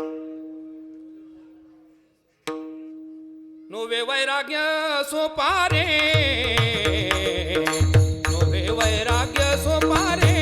नोवे वैराग्य सोपारे नोवे वैराग्य सोपारे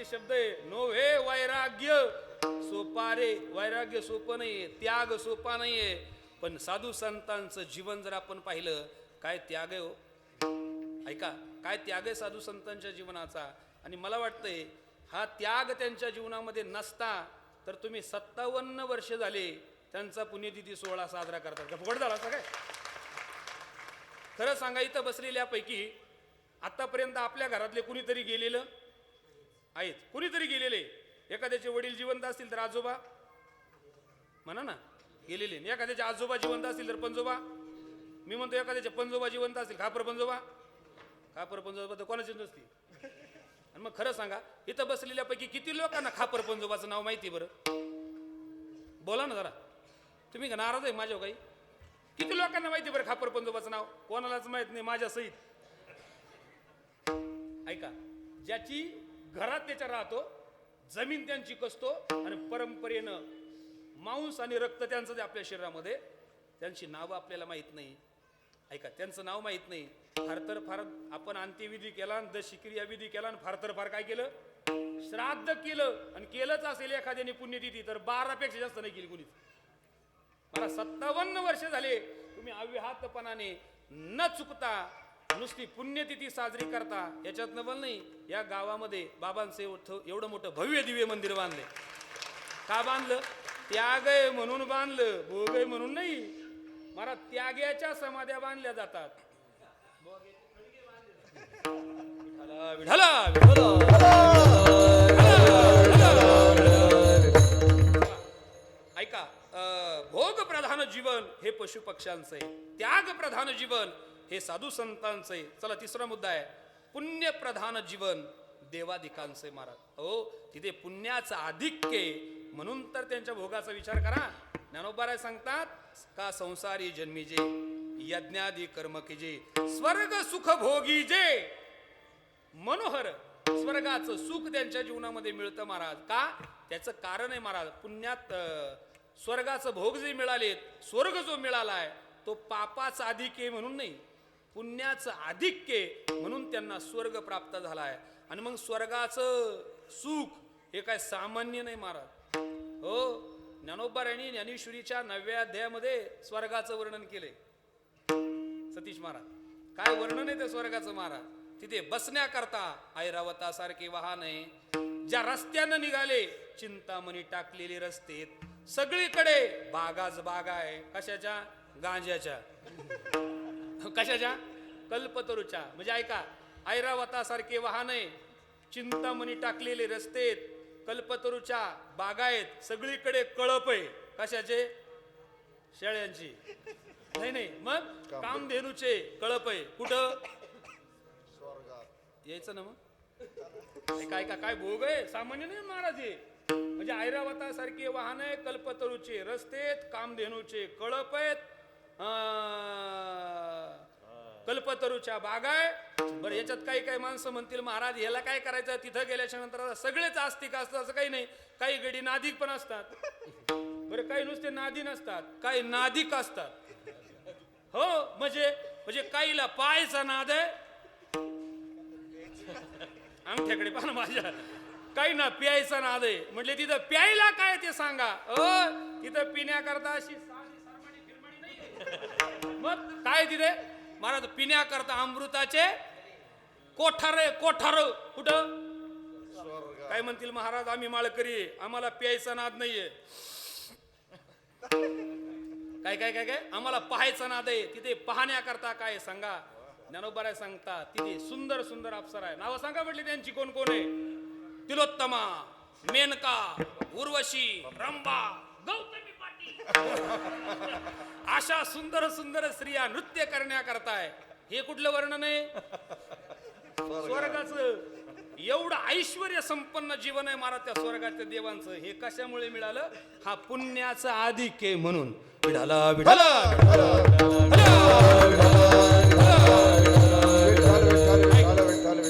शब्द आहे. नोव्हे वैराग्य सोपारे. वैराग्य सोपं नाहीये, त्याग सोपा नाहीये. पण साधू संतांचं जीवन जर आपण पाहिलं काय त्याग आहे हो. ऐका काय त्याग आहे साधू संतांच्या जीवनाचा. आणि मला वाटतंय हा त्याग त्यांच्या जीवनामध्ये नसता तर तुम्ही 57 वर्ष झाले त्यांचा पुण्यतिथी सोहळा साजरा करतात का फुकट झाला असं काय. खरं सांगा इथं बसलेल्यापैकी आतापर्यंत आपल्या घरातले कुणीतरी गेलेलं आहेत, कुणीतरी गेलेले. एखाद्याचे वडील जिवंत असतील तर आजोबा म्हणा ना गेलेले. एखाद्याचे आजोबा जिवंत असतील तर पंजोबा. मी म्हणतो एखाद्याचे पंजोबा जिवंत असतील खापर पंजोबा. खापर पंजोबा तर कोणाचीच नसती. आणि मग खरं सांगा इथं बसलेल्यापैकी किती लोकांना खापर पंजोबाचं नाव माहिती बरं. बोला ना जरा. तुम्ही का नाराज आहे माझ्यावर काही. किती लोकांना माहिती बरं खापर पंजोबाचं नाव. कोणालाच माहित नाही माझ्या सहित. ऐका ज्याची घरात त्याच्या राहतो, जमीन त्यांची कसतो आणि परंपरेनं मांस आणि रक्त त्यांचं आपल्या शरीरामध्ये, त्यांची नावं आपल्याला माहित नाही. ऐका त्यांचं नाव माहित नाही. फार तर फार आपण अंत्यविधी केला, दशक्रिया विधी केला आणि फार तर फार काय केलं श्राद्ध केलं. आणि केलंच असेल एखाद्याने पुण्यतिथी तर 12 पेक्षा जास्त नाही केली कुणीच. मला 57 वर्ष झाले तुम्ही अव्याहतपणाने न चुकता नुसती पुण्यतिथी साजरी करता. याच्यात नवल नाही या गावामध्ये बाबांचे एवढं मोठं भव्य दिव्य मंदिर बांधले. का बांधलं. त्याग आहे म्हणून बांधलं, भोग आहे म्हणून नाही. मला त्याग्याच्या समाध्या बांधल्या जातात. विठला ऐका भोग प्रधान जीवन हे पशु पक्ष्यांचं आहे, त्याग प्रधान जीवन हे साधू संतांचं आहे. चला तिसरा मुद्दा आहे पुण्य प्रधान जीवन देवादिकांचं आहे महाराज. हो तिथे पुण्याचं आधिक्य म्हणून तर त्यांच्या भोगाचा विचार करा. ज्ञानोबा सांगतात का संसारी जन्मी जे यज्ञादी कर्म की जे स्वर्ग सुख भोगी जे. मनोहर स्वर्गाचं सुख त्यांच्या जीवनामध्ये मिळतं महाराज. का त्याचं कारण आहे महाराज पुण्यात स्वर्गाचं भोग जे मिळालेत, स्वर्ग जो मिळालाय तो पापाचा आधिक्य म्हणून नाही, पुण्याचं आधिक्य म्हणून त्यांना स्वर्ग प्राप्त झालाय. आणि मग स्वर्गाचं सुख हे काय सामान्य नाही महाराज. हो ज्ञानोबा यांनी ज्ञानेश्वरीच्या 9व्या अध्यायामध्ये स्वर्गाचं वर्णन केलंय. सतीश महाराज काय वर्णन आहे त्या स्वर्गाचं महाराज. तिथे बसण्याकरता ऐरावतासारखे वाहन आहे. ज्या रस्त्यानं निघाले चिंतामणी टाकलेले रस्ते, सगळीकडे बागाच बागा आहे. कशाच्या. गांजाच्या. कशाच्या. कल्पतरूच्या. म्हणजे ऐका ऐरावतासारखे वाहन आहे, चिंतामणी टाकलेले रस्ते, कल्पतरूच्या बागा आहेत, सगळीकडे कळप आहे. कशाचे. शेळ्यांची. नाही नाही मग कामधेनूचे कळप आहे. कुठं. यायचं ना मग. काय का काय भोग आहे सामान्य नाही महाराज हे. म्हणजे ऐरावतासारखे वाहन आहे, कल्पतरूचे रस्ते, कामधेनूचे कळप आहेत, कल्पतरूच्या बागा आहे. बरं, याच्यात काही काही माणसं म्हणतील महाराज याला काय करायचं, तिथं गेल्याच्या नंतर सगळेच आस्तिक असतात असं काही नाही. काही गडी नादिक पण असतात. बरं, काही नुसते नादी नसतात, काही नादिक असतात. हो, म्हणजे काहीला पायचा नाद आहे, अंगठ्याकडे पाहा माझ्या, काही ना प्यायचा नाद आहे. म्हटले तिथं प्यायला काय ते सांगा. तिथं पिण्याकरता अशी मग काय तिथे महाराज, पिण्याकरता अमृताचे कोठार कुठं. काय म्हणतील महाराज, आम्ही माळकरी, आम्हाला प्यायचा नाद नाहीये. काय काय काय काय आम्हाला पाहायचा नाद आहे. तिथे पाहण्याकरता काय सांगा. ज्ञानोबा सांगता तिथे सुंदर सुंदर अप्सरा आहे. नावं सांगा म्हटली त्यांची, कोण कोण आहे. तिलोत्तमा, मेनका, उर्वशी, रंभा, गौतमी पाटील. अशा सुंदर सुंदर स्त्रिया नृत्य करण्याकरताय. हे कुठलं वर्णन आहे. स्वर्गाचं एवढं ऐश्वर्य संपन्न जीवन आहे महाराज त्या स्वर्गाच्या देवांचं. हे कशामुळे मिळालं. हा पुण्याचा अधिक आहे म्हणून. विठाला विठाला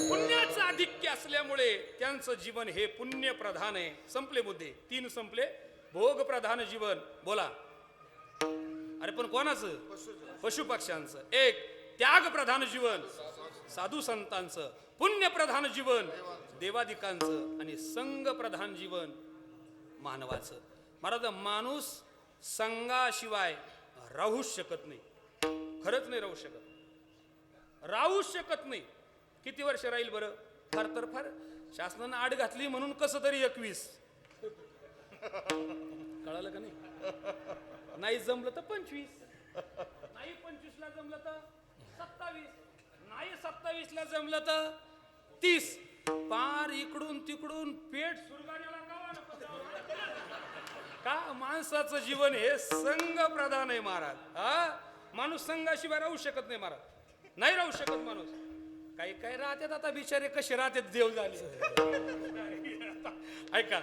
पुण्याचं आधिक्य असल्यामुळे त्यांचं जीवन हे पुण्य प्रधान आहे. संपले मुद्दे, 3 संपले. भोग प्रधान जीवन बोला. अरे पण कोणाचं. पशु पक्ष्यांचं. 1 त्याग प्रधान जीवन साधू संतांचं. पुण्य प्रधान जीवन देवादिकांचं. आणि संग प्रधान जीवन मानवाचं. महाराज, माणूस संघाशिवाय राहूच शकत नाही. खरंच नाही राहू शकत. राहूच शकत नाही. किती वर्ष राहील बरं. फार तर फार शासनानं आड घातली म्हणून कसं तरी 21. कळालं का नाही. नाही जमलं तर 25. नाही 25 ला जमलं तर 27. नाही 27 ला जमलं तर 30. पार इकडून तिकडून पेट सुरगाण्याला का. माणसाचं जीवन हे संघ प्रधान आहे महाराज. माणूस संघाशिवाय राहू शकत नाही महाराज. नाही राहू शकत माणूस. काही काही राहतात आता बिचारे, कसे राहतात देव झाले. ऐका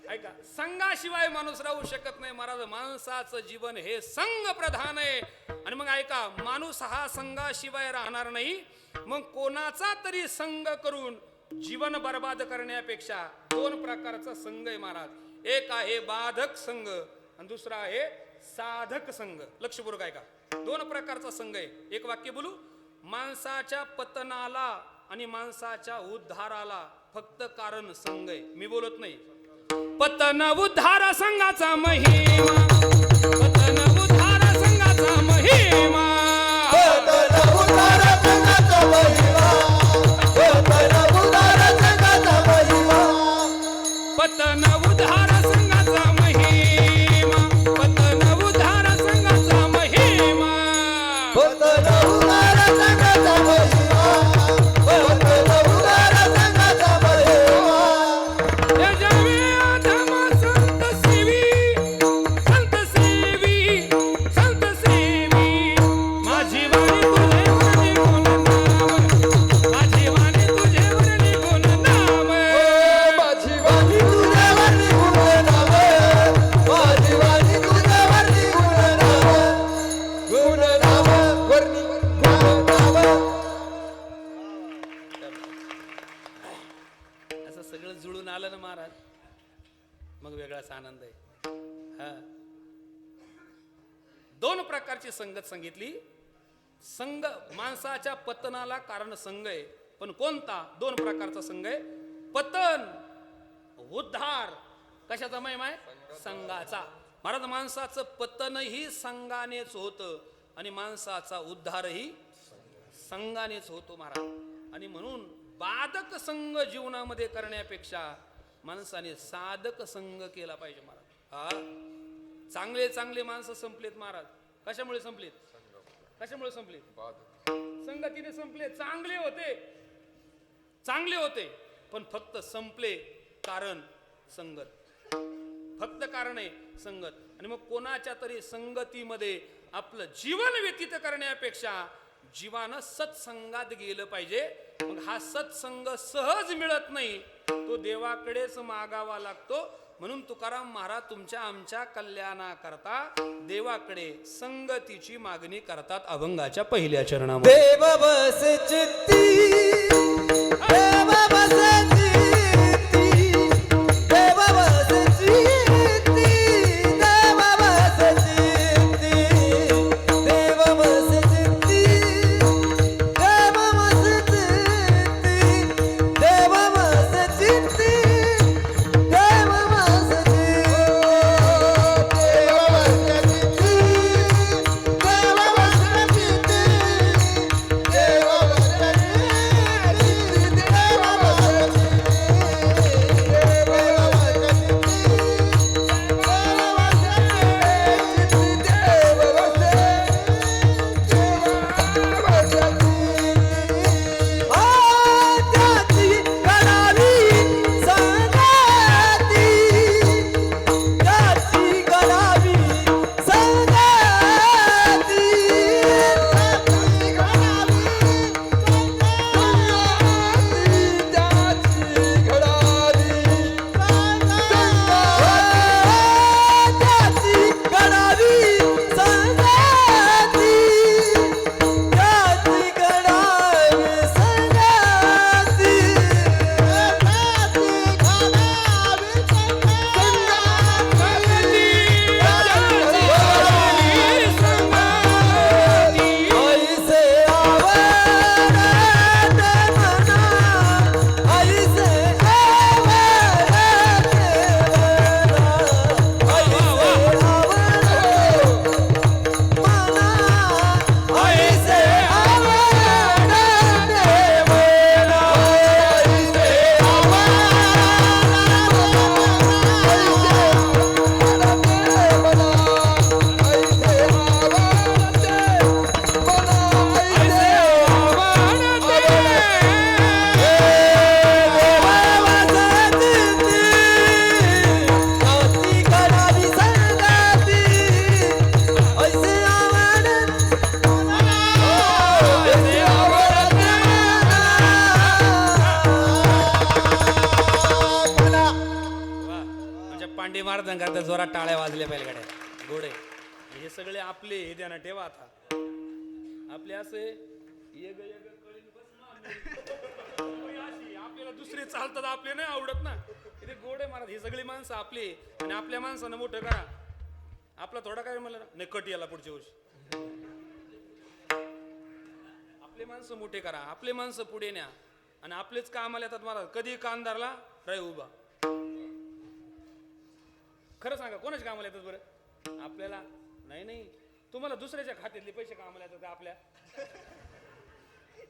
ऐका, संघाशिवाय माणूस राहू शकत नाही महाराज. माणसाचं जीवन हे संघ प्रधान आहे. आणि मग ऐका, माणूस हा संघाशिवाय राहणार नाही. मग कोणाचा तरी संघ करून जीवन बर्बाद करण्यापेक्षा 2 प्रकारचा संघ आहे महाराज. एक आहे बाधक संघ आणि दुसरा आहे साधक संघ. लक्षपूर्वक ऐका, 2 प्रकारचा संघ आहे. एक वाक्य बोलू. माणसाच्या पतनाला आणि माणसाच्या उद्धाराला फक्त कारण संघ आहे. मी बोलत नाही. पतन उद्धार संघाचा महिमा. पतन उद्धार संघाचा महिमा. पतन उद्धार संघाचा महिमा. पतन उद्धार संघाचा महिमा. पतन उद्धार संघाचा महिमा. पतन उद्धार संघाचा महिमा. पतन उद्धार संघाचा महिमा. पतन उद्धार संघाचा महिमा. यजवे अधम संत सेवी. संत सेवी. संत सेवी. माझी वाणी तुझेवर निघून नाम. माझी वाणी तुझेवर निघून नाम. माझी वाणी तुझ्यावर निघून नाम. माझी वाणी तुझ्यावर निघून नाम. गुण नाम वर्णी गुण नाम. असं सगळं जुळून आलं ना महाराज, मग वेगळाच आनंद आहे. हा, 2 प्रकारची संगत सांगितली. संघ माणसाच्या पतनाला कारण संघ आहे. पण कोणता. 2 प्रकारचा संघ आहे. पतन उद्धार कशाचा महिमा आहे. संघाचा. महाराज, माणसाचं पतनही संघानेच होतं आणि माणसाचा उद्धारही संघानेच होतो महाराज. आणि म्हणून बाधक संघ जीवनामध्ये करण्यापेक्षा माणसाने साधक संघ केला पाहिजे महाराज. चांगले चांगले माणसं संपलेत महाराज. कशामुळे संपलेत. कशामुळे संपलेत. संगतीने संपले. चांगले होते, चांगले होते, पण फक्त संपले कारण संगत. फक्त कारण आहे संगत. आणि मग कोणाच्या तरी संगतीमध्ये आपलं जीवन व्यतीत करण्यापेक्षा जीवानं सत्संगात गेलं पाहिजे. मग हा सत्संग सहज मिळत नाही. तो देवाकडेच मागावा लागतो. म्हणून तुकाराम महाराज तुमच्या आमच्या कल्याणाकरता देवाकडे संगतीची मागणी करतात अभंगाच्या पहिल्या चरणामध्ये. देव बस चित्ती देव बस चित्ती देव बस चित्ती देव बस चित्ती देव बस चित्ती देव बस चित्ती देव बस चित्ती देव बस पांडे महाराज करता जोरात टाळ्या वाजल्या पाहिजे गाड्या घोडे हे सगळे आपले हे द्या ना ठेवा आता आपले असे येग येग कळीन बस आपल्याला दुसरे चालतात आपले नाही आवडत ना इथे घोडे महाराज ही सगळी माणसं आपली आणि आपल्या माणसानं मोठं करा आपला थोडा काय म्हणलं नाही कट याला पुढच्या वर्षी आपले माणसं मोठे करा आपले माणसं पुढे न्या आणि आपलेच कामाला येतात महाराज कधी कामदारला राय उभा खरं सांगा कोणाच्या कामाला येतात बरं आपल्याला नाही नाही तुम्हाला दुसऱ्याच्या खात्यातले पैसे कामाला येतात का आपल्या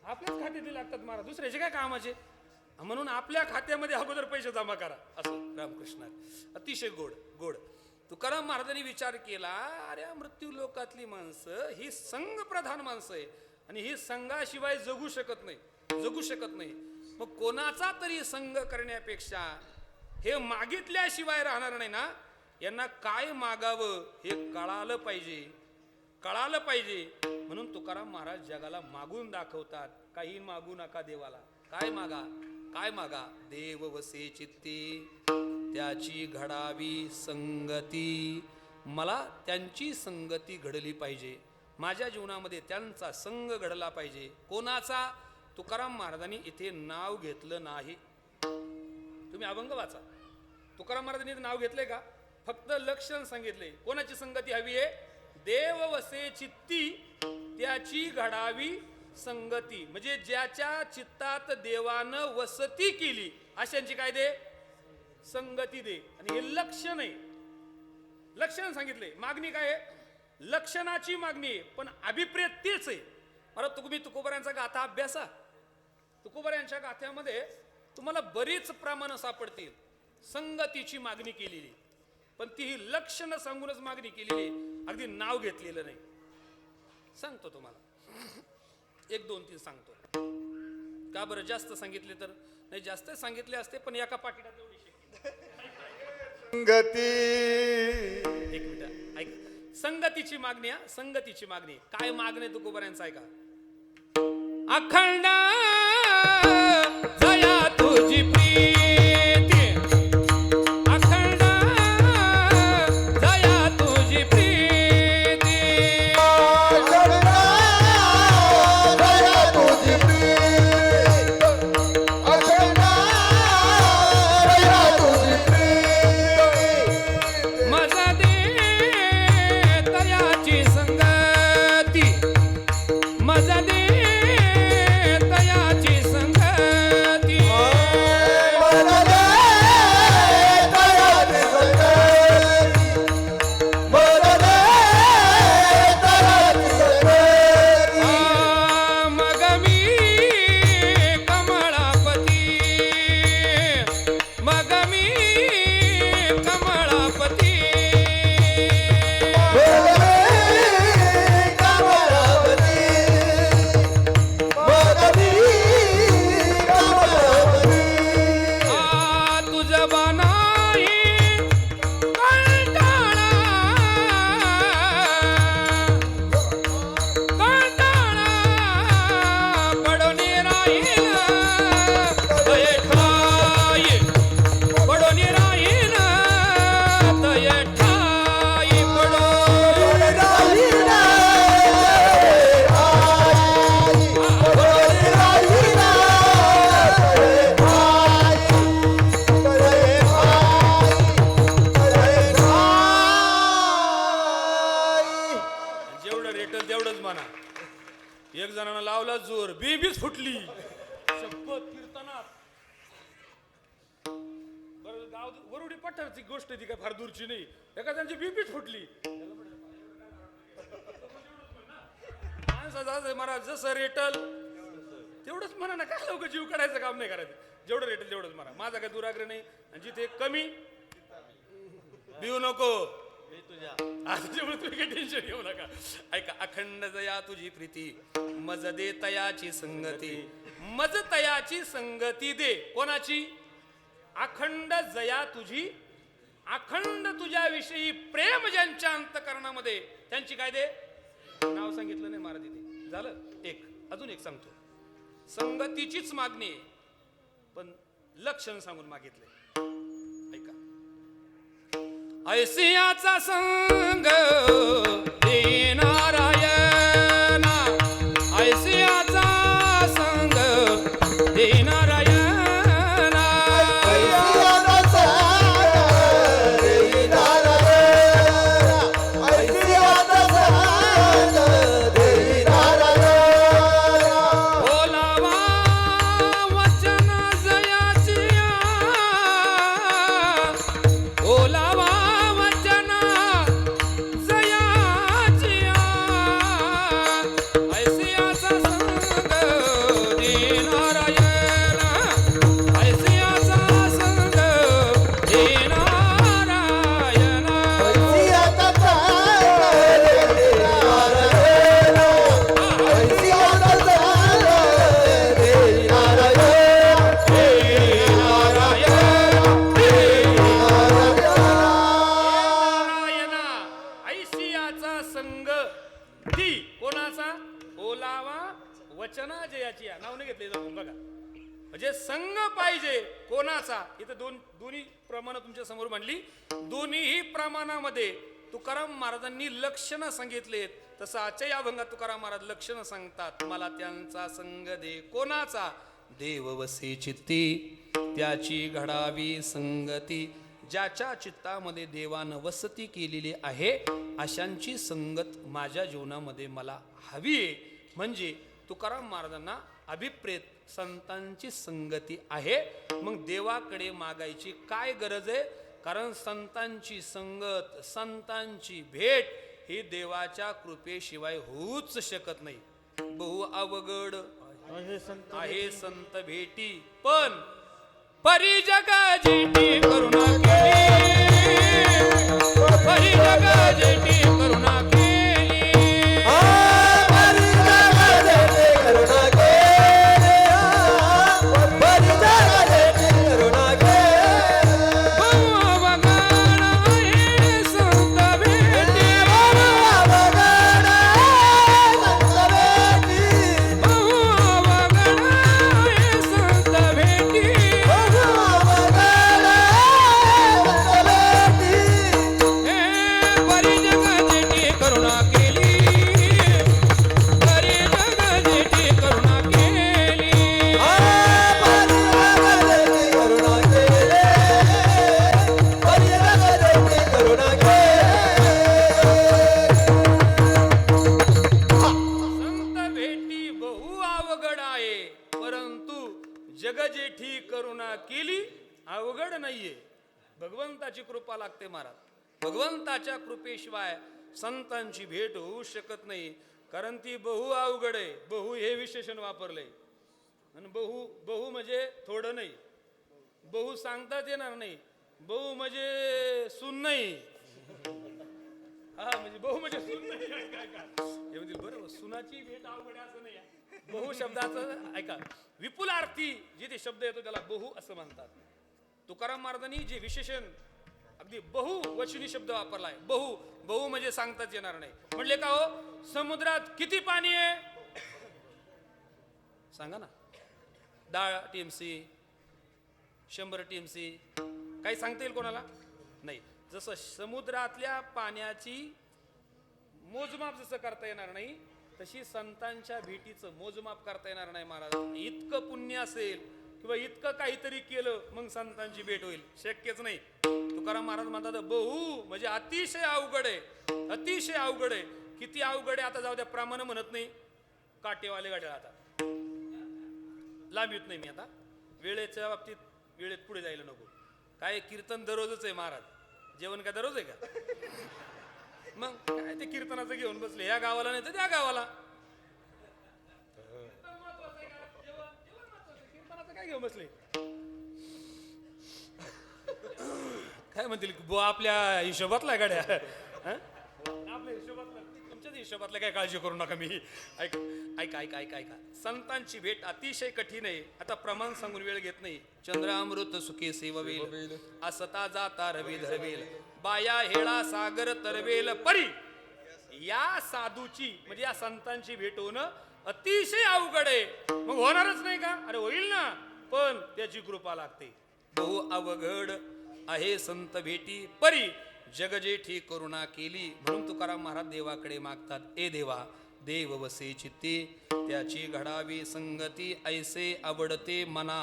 आपल्याच खात्यातले लागतात महाराज दुसऱ्याचे काय कामाचे म्हणून आपल्या खात्यामध्ये अगोदर पैसे जमा करा असं रामकृष्ण अतिशय गोड गोड तुकाराम महाराजांनी विचार केला अरे मृत्यू लोकातली माणसं ही संघ प्रधान माणसं आहे आणि ही संघाशिवाय जगू शकत नाही मग कोणाचा तरी संघ करण्यापेक्षा हे मागितल्याशिवाय राहणार नाही ना यांना काय मागावं हे कळालं पाहिजे म्हणून तुकाराम महाराज जगाला मागून दाखवतात काही मागू नका देवाला काय मागा देव वसे चित्ती त्याची घडावी संगती मला त्यांची संगती घडली पाहिजे माझ्या जीवनामध्ये त्यांचा संग घडला पाहिजे कोणाचा तुकाराम महाराजांनी इथे नाव घेतलं नाही तुम्ही अभंग वाचा तुकाराम महाराजांनी इथे नाव घेतलंय का फक्त लक्षण सांगितले कोणाची संगती हवी आहे देव वसे चित्ती त्याची घडावी संगती म्हणजे ज्याच्या चित्तात देवानं वसती केली अशांची काय दे संगती दे आणि हे लक्षण आहे लक्षण सांगितले मागणी काय आहे लक्षणाची मागणी आहे पण अभिप्रेत तेच आहे परत तुम्ही तुकोबऱ्यांचा गाथा अभ्यासा तुकोबऱ्यांच्या गाथ्यामध्ये तुम्हाला बरीच प्रमाणं सापडतील संगतीची मागणी केलेली पण ती ही लक्षण सांगूनच मागणी केलेली अगदी नाव घेतलेलं नाही सांगतो तुम्हाला 1 2 3 सांगतो का बरं जास्त सांगितले तर नाही जास्त सांगितले असते पण एका पाकिटात एवढी संगती 1 मिनिट ऐक संगतीची मागणी संगतीची मागणी काय मागणे तुकोबऱ्यांचं ऐका अखंड जया तुझी प्रीती अखंड तेवढंच म्हणा. एक जणांना लावला जोर, बीबीच फुटली. शपथ कीर्तनात. बरं गाव वरुडी पठारची गोष्ट ती काय फार दूरची नाही. एका त्यांची बीबीच फुटली. माणसाचं महाराज जसं रेटल तेवढंच म्हणा ना. काय लोक जीव काढायचं काम नाही करायचं. जेवढं रेटेल तेवढंच म्हणा. माझा काय दुराग्रह नाही. आणि जिथे कमी भिवू नको. त्याच्यामुळे तुम्ही काही टेन्शन घेऊ नका. ऐका. अखंड जया तुझी प्रीती मज दे तयाची संगती. मज तयाची संगती दे. कोणाची? अखंड जया तुझी. अखंड तुझ्याविषयी प्रेम ज्यांच्या अंतकरणामध्ये त्यांची काय दे. नाव सांगितलं नाही महाराज इथे. झालं एक. अजून एक सांगतो. संगतीचीच मागणी आहे पण लक्षण सांगून मागितलंय. ऐका. ऐसियाचा संग दे नारायणा. ऐसियाचा संग दे नारायणा. वचना जयाची. नाव नाही घेतले जाऊन बघा. म्हणजे संघ पाहिजे कोणाचा. इथं दोन्ही प्रमाण तुमच्या समोर मांडली. दोन्हीही प्रमाणामध्ये तुकाराम महाराजांनी लक्षणं सांगितलेत. तसं आजच्या या अभंगात तुकाराम महाराज लक्षणं सांगतात. मला त्यांचा संग दे. कोणाचा? देव वसे चित्ती त्याची घडावी संगती. ज्याच्या चित्तामध्ये देवानं वसती केलेली आहे अशांची संगत माझ्या जीवनामध्ये मला हवी आहे. म्हणजे तुकाराम महाराजांना अभिप्रेत संतांची संगती आहे. मग देवाकडे मागायची काय गरज आहे? कारण संतांची संगत, संतांची भेट ही देवाच्या कृपेशिवाय होऊच शकत नाही. बहु अवघड आहे संत भेटी पण परी जगा जेटी करुणा केली. परी जगा जेटी करुणा केली. जगजेठी करुणा केली अवघड नाहीये. भगवंताची कृपा लागते महाराज. भगवंताच्या कृपेशिवाय संतांची भेट होऊ शकत नाही. कारण ती बहु अवघड आहे. बहु हे विशेषण वापरलंय. आणि बहु म्हणजे थोडं नाही. बहु सांगताच येणार नाही. बहु म्हणजे सून नाही. हा म्हणजे बहु म्हणजे सून नाही. हे म्हणजे बरोबर सुनाची भेट अवघड असं नाही. बहु शब्दाचं ऐका. विपुलार्थी जिथे शब्द येतो त्याला बहु असं म्हणतात. तुकाराम महाराजांनी जे विशेषण अगदी बहुवचनी शब्द वापरलाय. बहु म्हणजे सांगताच येणार नाही. म्हणले का हो समुद्रात किती पाणी आहे सांगा ना. 10 TMC 100 TMC काही सांगता येईल कोणाला? नाही. जसं समुद्रातल्या पाण्याची मोजमाप जसं करता येणार नाही तशी संतांच्या भेटीचं मोजमाप करता येणार नाही महाराज. इतकं पुण्य असेल किंवा इतकं काहीतरी केलं मग संतांची भेट होईल शक्यच नाही. तुकाराम महाराज म्हणतात बहु म्हणजे अतिशय अवघड आहे. अतिशय अवघड आहे. किती अवघड आहे. आता जाऊ द्या, प्रमाण म्हणत नाही, काटेवाले गाड्या आता लांब येत नाही मी. आता वेळेच्या बाबतीत वेळेत पुढे जायला नको. काय कीर्तन दररोजच आहे महाराज, जेवण काय दररोज आहे का? मग काय ते कीर्तनाचं घेऊन बसले, या गावाला नाही तर त्या गावाला. कीर्तनाचं काय घेऊन बसले? काय म्हणतील आपल्या हिशोबातला गाड्या, आपल्या हिशोबातला, तुमच्याच हिशोबातल्या काय काळजी करू नका. मी ऐका ऐका ऐका ऐका ऐका. संतांची भेट अतिशय कठीण आहे. आता प्रमाण सांगून वेळ घेत नाही. चंद्रामृत सुखे सेववेल, असता जाता रवी धरवेल, बाया हेळा सागर तरवेल परी. या साधूची म्हणजे या संतांची भेट होणं अतिशय अवघड आहे. मग होणारच नाही का? अरे होईल ना, पण त्याची कृपा लागते. बहु अवघड आहे संत भेटी परी, जग जेठी करुणा केली. म्हणून तुकाराम महाराज देवाकडे मागतात, ए देवा, देव वसे चित्ती त्याची घडावी संगती, ऐसे आवडते मना,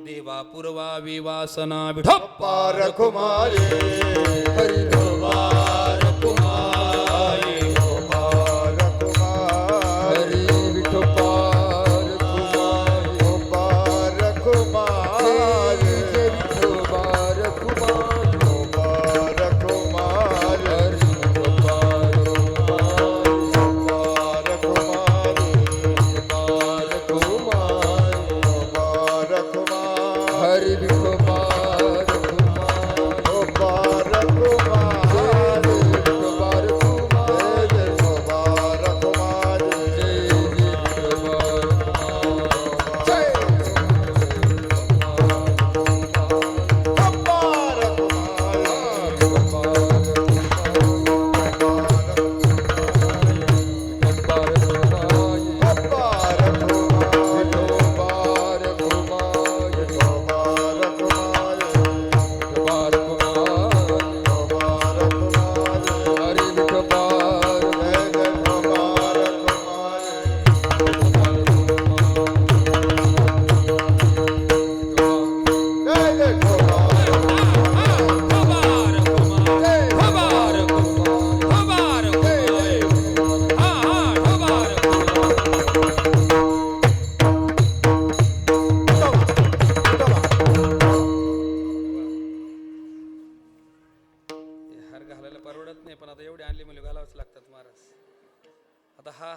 देवा पुरवावी वासना. पार कुमारी हरी पार कुमारी पार कुमारी विठोबार कुमारी पार कुमारी विठोबार कुमारी पार कुमारी पार कुमारी पार कुमारी पार कुमारी हरि विठोबार कुमार कुमार कुमार कुमार कुमार कुमार जय विठोबार जय कुमार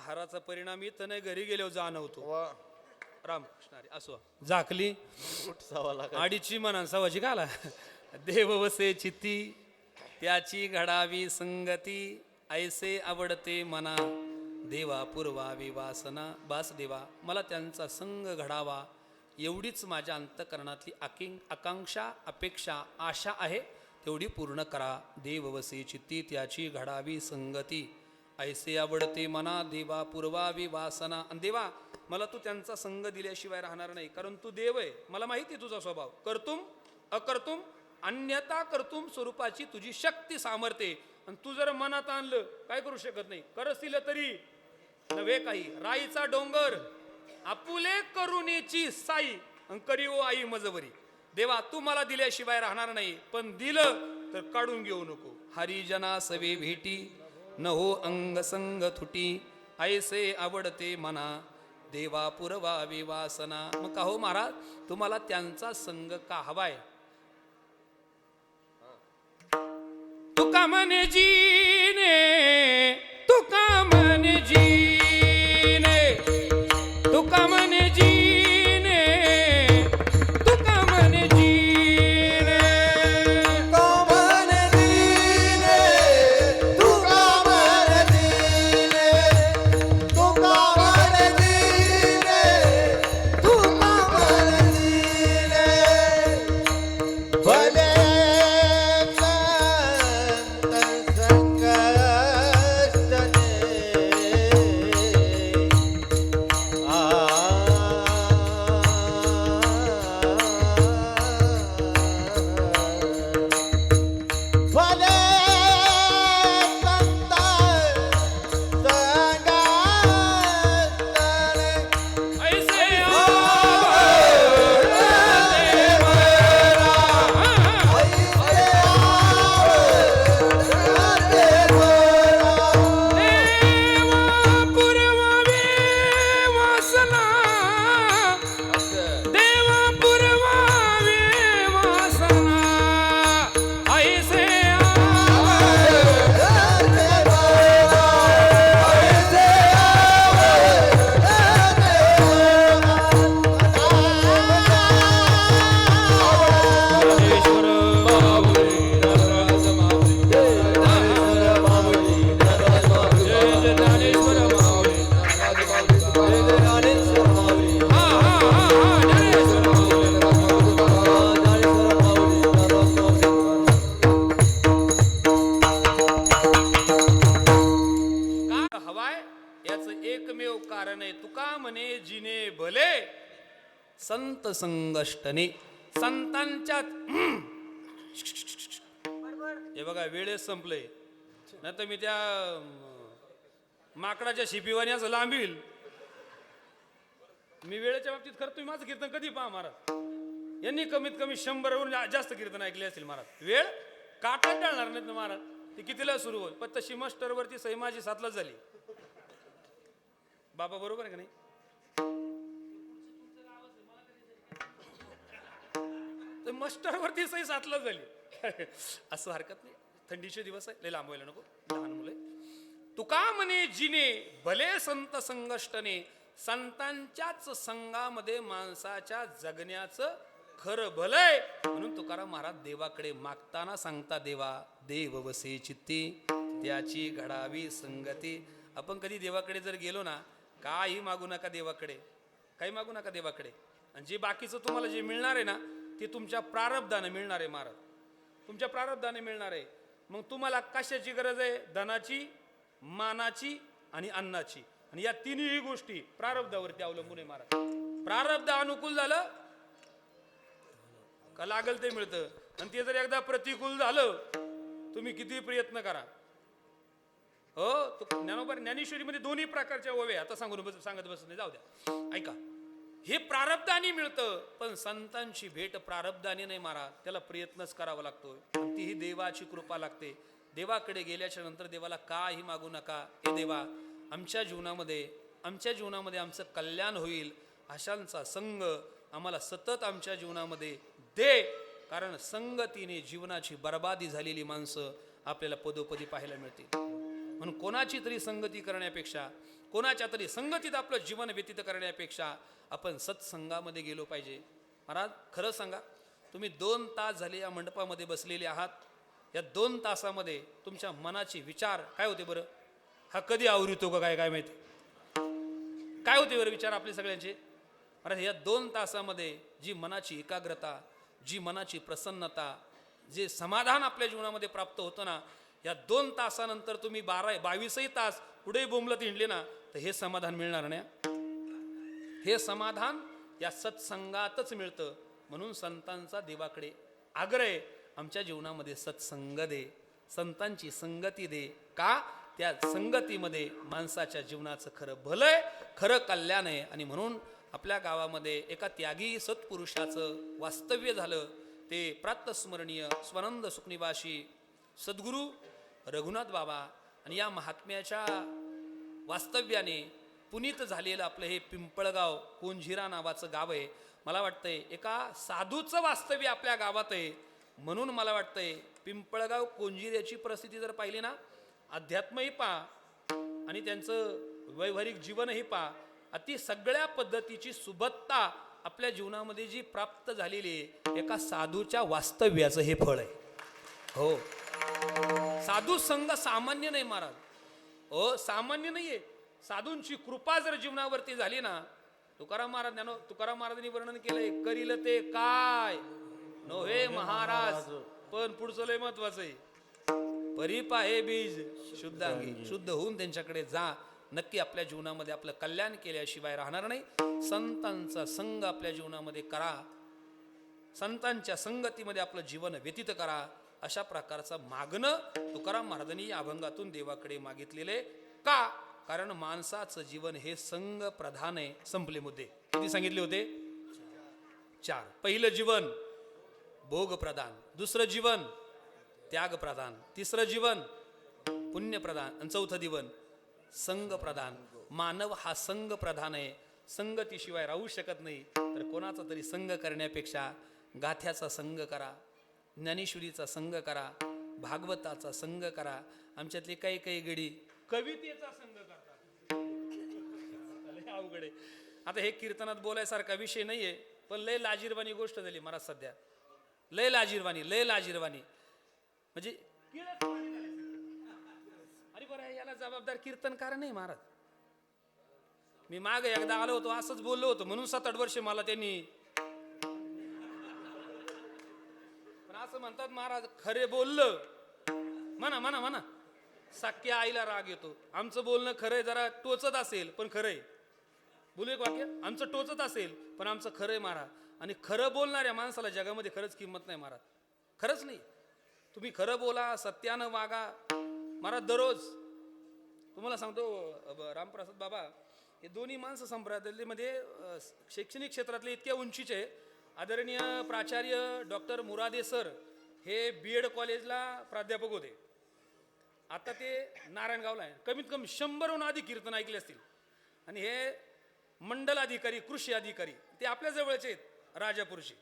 हाराचा परिणाम इथं नाही, घरी गेल्यावर जाणवतो. रामकृष्ण हरी. असो झाकली आडीची म्हणा सवाची घाला. देव वसे चित्ती त्याची घडावी संगती, ऐसे आवडते मना, देवा पुरवावी वासना. बास देवा, मला त्यांचा संग घडावा एवढीच माझ्या अंतकरणातली आकांक्षा, अपेक्षा, आशा आहे, तेवढी पूर्ण करा. देव वसे चित्ती त्याची घडावी संगती, ऐसे आवडते मना, देवा पुरवावी वासना. आणि देवा, मला तू त्यांचा संग दिल्याशिवाय राहणार नाही, कारण तू देव आहे. मला माहिती आहे तुझा स्वभाव, कर्तुम अकर्तुम अन्यथा कर्तुम स्वरूपाची तुझी शक्ती सामर्थ्य. आणि तू जर मनात आणलं काय करू शकत नाही, करशील तरी नव्हे काही. राईचा डोंगर आपुले करुणेची साई, करी ओ आई मजबरी. देवा, तू मला दिल्याशिवाय राहणार नाही, पण दिलं तर काढून घेऊ नको. हरिजना सवे भेटी न हो अंग संग थुटी, ऐसे आवडते मना, देवा पुरवावी वासना. मग का हो महाराज, तुम्हाला त्यांचा संग का हवाय? तुका म्हणे जीने, तुका म्हणे जीने, तुका म्हणे जीने, तुका म्हणे जीने. कामन दीने तू कामन दीने, तू कामन दीने, तू कामन दीने. भले संत संग काय याचं एकमेव कारण आहे. तुका म्हणे जिने भले संत संगष्टने. संतांच्या हे बघा वेळेस संपलंय, नाही तर मी त्या माकडाच्या शिपीवाणी असं लांबील. मी वेळेच्या बाबतीत खरं तुम्ही माझं कीर्तन कधी पहा महाराज. यांनी कमीत कमी 100वरून जास्त कीर्तन ऐकले असतील महाराज. वेळ काटात टाळणार नाहीत ना महाराज. ते कितीला सुरू होईल, पण तशी मास्टरवरती सही माझी 7लाच झाली. बाबा बरोबर आहे का नाही? तर मास्टरवरती सही 7लाच झाली. असं हरकत नाही, थंडीचे दिवस आहे, लय लांब व्हायला नको, लहान मुलं. तुका म्हणे जिने भले संत संगष्टने. संतांच्याच संघामध्ये माणसाच्या जगण्याचं खरं भलंय. म्हणून तुकाराम महाराज देवाकडे मागताना सांगता, देवा देव वसे चित्ती त्याची घडावी संगती. आपण कधी देवाकडे जर गेलो ना, काही मागू नका देवाकडे, काही मागू नका देवाकडे. आणि जे बाकीचं तुम्हाला जे मिळणार आहे ना, ते तुमच्या प्रारब्धाने मिळणार आहे महाराज, तुमच्या प्रारब्धाने मिळणार आहे. मग तुम्हाला कशाची गरज आहे? धनाची, मानाची आणि अन्नाची. आणि या तिन्ही गोष्टी प्रारब्धावरती अवलंबून आहे महाराज. प्रारब्ध अनुकूल झालं का लागल ते मिळतं, आणि ते जर एकदा प्रतिकूल झालं, तुम्ही किती प्रयत्न करा. हो, ज्ञानेश्वरीमध्ये दोन्ही प्रकारच्या ओवे आता सांगत बसत नाही, जाऊ द्या. ऐका, हे प्रारब्धाने मिळतं, पण संतांची भेट प्रारब्धाने नाही महाराज, त्याला प्रयत्नच करावा लागतो. तीही देवाची कृपा लागते. देवाकडे गेल्याच्या नंतर देवाला काही मागू नका. हे देवा, आमच्या जीवनामध्ये आमचं कल्याण होईल अशांचा संग आम्हाला सतत आमच्या जीवनामध्ये दे. कारण संगतीने जीवनाची बर्बादी झालेली माणसं आपल्याला पदोपदी पाहायला मिळतील. म्हणून कोणाची तरी संगती करण्यापेक्षा, कोणाच्या तरी संगतीत आपलं जीवन व्यतीत करण्यापेक्षा आपण सत्संगामध्ये गेलो पाहिजे. महाराज खरं सांगा, तुम्ही 2 तास झाले या मंडपामध्ये बसलेले आहात. या 2 तासामध्ये तुमच्या मनाचे विचार काय होते बरं? हा कधी आवरितो का काय माहिती, काय होते बरं विचार आपले सगळ्यांचे? महाराज या 2 तासामध्ये जी मनाची एकाग्रता, जी मनाची प्रसन्नता, जे समाधान आपल्या जीवनामध्ये प्राप्त होतं ना, या 2 तासानंतर तुम्ही 22 तास पुढे बोंबलत हिंडले ना, तर हे समाधान मिळणार नाही. हे समाधान या सत्संगातच मिळतं. म्हणून संतांचा देवाकडे आग्रह आहे, आमच्या जीवनामध्ये सत्संग दे, संतांची संगती दे. का? त्या संगतीमध्ये माणसाच्या जीवनाचं खरं भलंय, खरं कल्याण आहे. आणि म्हणून आपल्या गावामध्ये एका त्यागी सत्पुरुषाचं वास्तव्य झालं. ते प्रातस्मरणीय स्वानंद सुखनिवासी सद्गुरू रघुनाथ बाबा. आणि या महात्म्याच्या वास्तव्याने पुनीत झालेलं आपलं हे पिंपळगाव कोंझिरा नावाचं गाव आहे. मला वाटतंय एका साधूचं वास्तव्य आपल्या गावात आहे. म्हणून मला वाटतंय पिंपळगाव कोंझिऱ्याची परिस्थिती जर पाहिली ना, अध्यात्मही पहा आणि त्यांचं वैवाहिक जीवनही पहा, अति सगळ्या पद्धतीची सुबत्ता आपल्या जीवनामध्ये जी प्राप्त झालेली आहे, एका साधूच्या वास्तव्याचं हे फळ आहे. हो, साधू संघ सामान्य नाही महाराज. हो, सामान्य नाहीये. साधूंची कृपा जर जीवनावरती झाली ना, तुकाराम महाराजांनी वर्णन केलंय, करील ते काय नव्हे महाराज, पण पुढचं लय महत्वाचं आहे. परिपा हे बीज शुद्धांगी, शुद्ध होऊन त्यांच्याकडे जा. नक्की आपल्या जीवनामध्ये आपलं कल्याण केल्याशिवाय राहणार नाही. संतांचा संग आपल्या जीवनामध्ये करा, संतांच्या संगतीमध्ये आपलं जीवन व्यतीत करा. अशा प्रकारचं मागणं तुकाराम महाराजांनी या अभंगातून देवाकडे मागितलेले. का? कारण माणसाचं जीवन हे संग प्रधान आहे. संपले मुद्दे. किती सांगितले होते? 4. पहिलं जीवन भोग प्रधान, दुसरं जीवन त्याग प्रधान, तिसरं जीवन पुण्य प्रधान, आणि चौथं जीवन संग प्रधान. मानव हा संग प्रधान आहे. संगतीशिवाय राहू शकत नाही. तर कोणाचा तरी संग करण्यापेक्षा गाथ्याचा संग करा, ज्ञानेश्वरीचा संग करा, भागवताचा संग करा. आमच्यातले काही गडी कवितेचा संग करतात. अवघड आहे. आता हे कीर्तनात बोलायसारखा विषय नाहीये, पण लय लाजीरवाणी गोष्ट झाली महाराज सध्या. लय लाजीरवाणी म्हणजे अरे बरं, याला जबाबदार कीर्तनकार नाही महाराज. मी माग एकदा आलो होतो, असंच बोललो होतो, म्हणून 7-8 वर्ष मला त्यांनी. पण असं म्हणतात महाराज, खरे बोललं म्हणा. सख्या आईला राग येतो. आमचं बोलणं खरंय, जरा टोचत असेल पण खरंय. बोलू एक वाक्य, आमचं टोचत असेल पण आमचं खरंय महाराज. आणि खरं बोलणाऱ्या माणसाला जगामध्ये खरंच किंमत नाही महाराज, खरंच नाही. तुम्ही खरं बोला, सत्यानं वागा महाराज. दररोज तुम्हाला सांगतो रामप्रसाद बाबा हे दोन्ही माणसं संप्रदायामध्ये शैक्षणिक क्षेत्रातले इतक्या उंचीचे आदरणीय प्राचार्य डॉक्टर मुरादे सर हे BEd कॉलेजला प्राध्यापक होते. आता ते नारायणगावला आहे. कमीत कमी 100हून अधिक कीर्तन ऐकले असतील. आणि हे मंडल अधिकारी, कृषी अधिकारी ते आपल्या जवळचे आहेत राजापूरचे.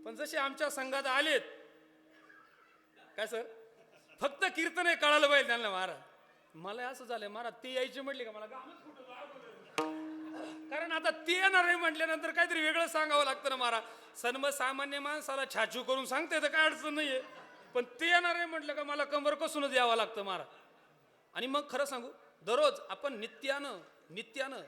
पण जसे आमच्या संघात आलेत काय सर, फक्त कीर्तन हे कळालं पाहिजे त्यांना महाराज. मला असं झालंय महाराज, ते यायचे म्हटले का मला गाणंच फुटलं. कारण आता ते येणार आहे म्हटल्यानंतर काहीतरी वेगळं सांगावं लागतं ना महाराज. सर्वसामान्य माणसाला छाछू करून सांगते तर काय अडचण नाहीये, पण ते येणार आहे म्हटलं का मला कंबर कसूनच यावं लागतं महाराज. आणि मग खरं सांगू, दररोज आपण नित्यानं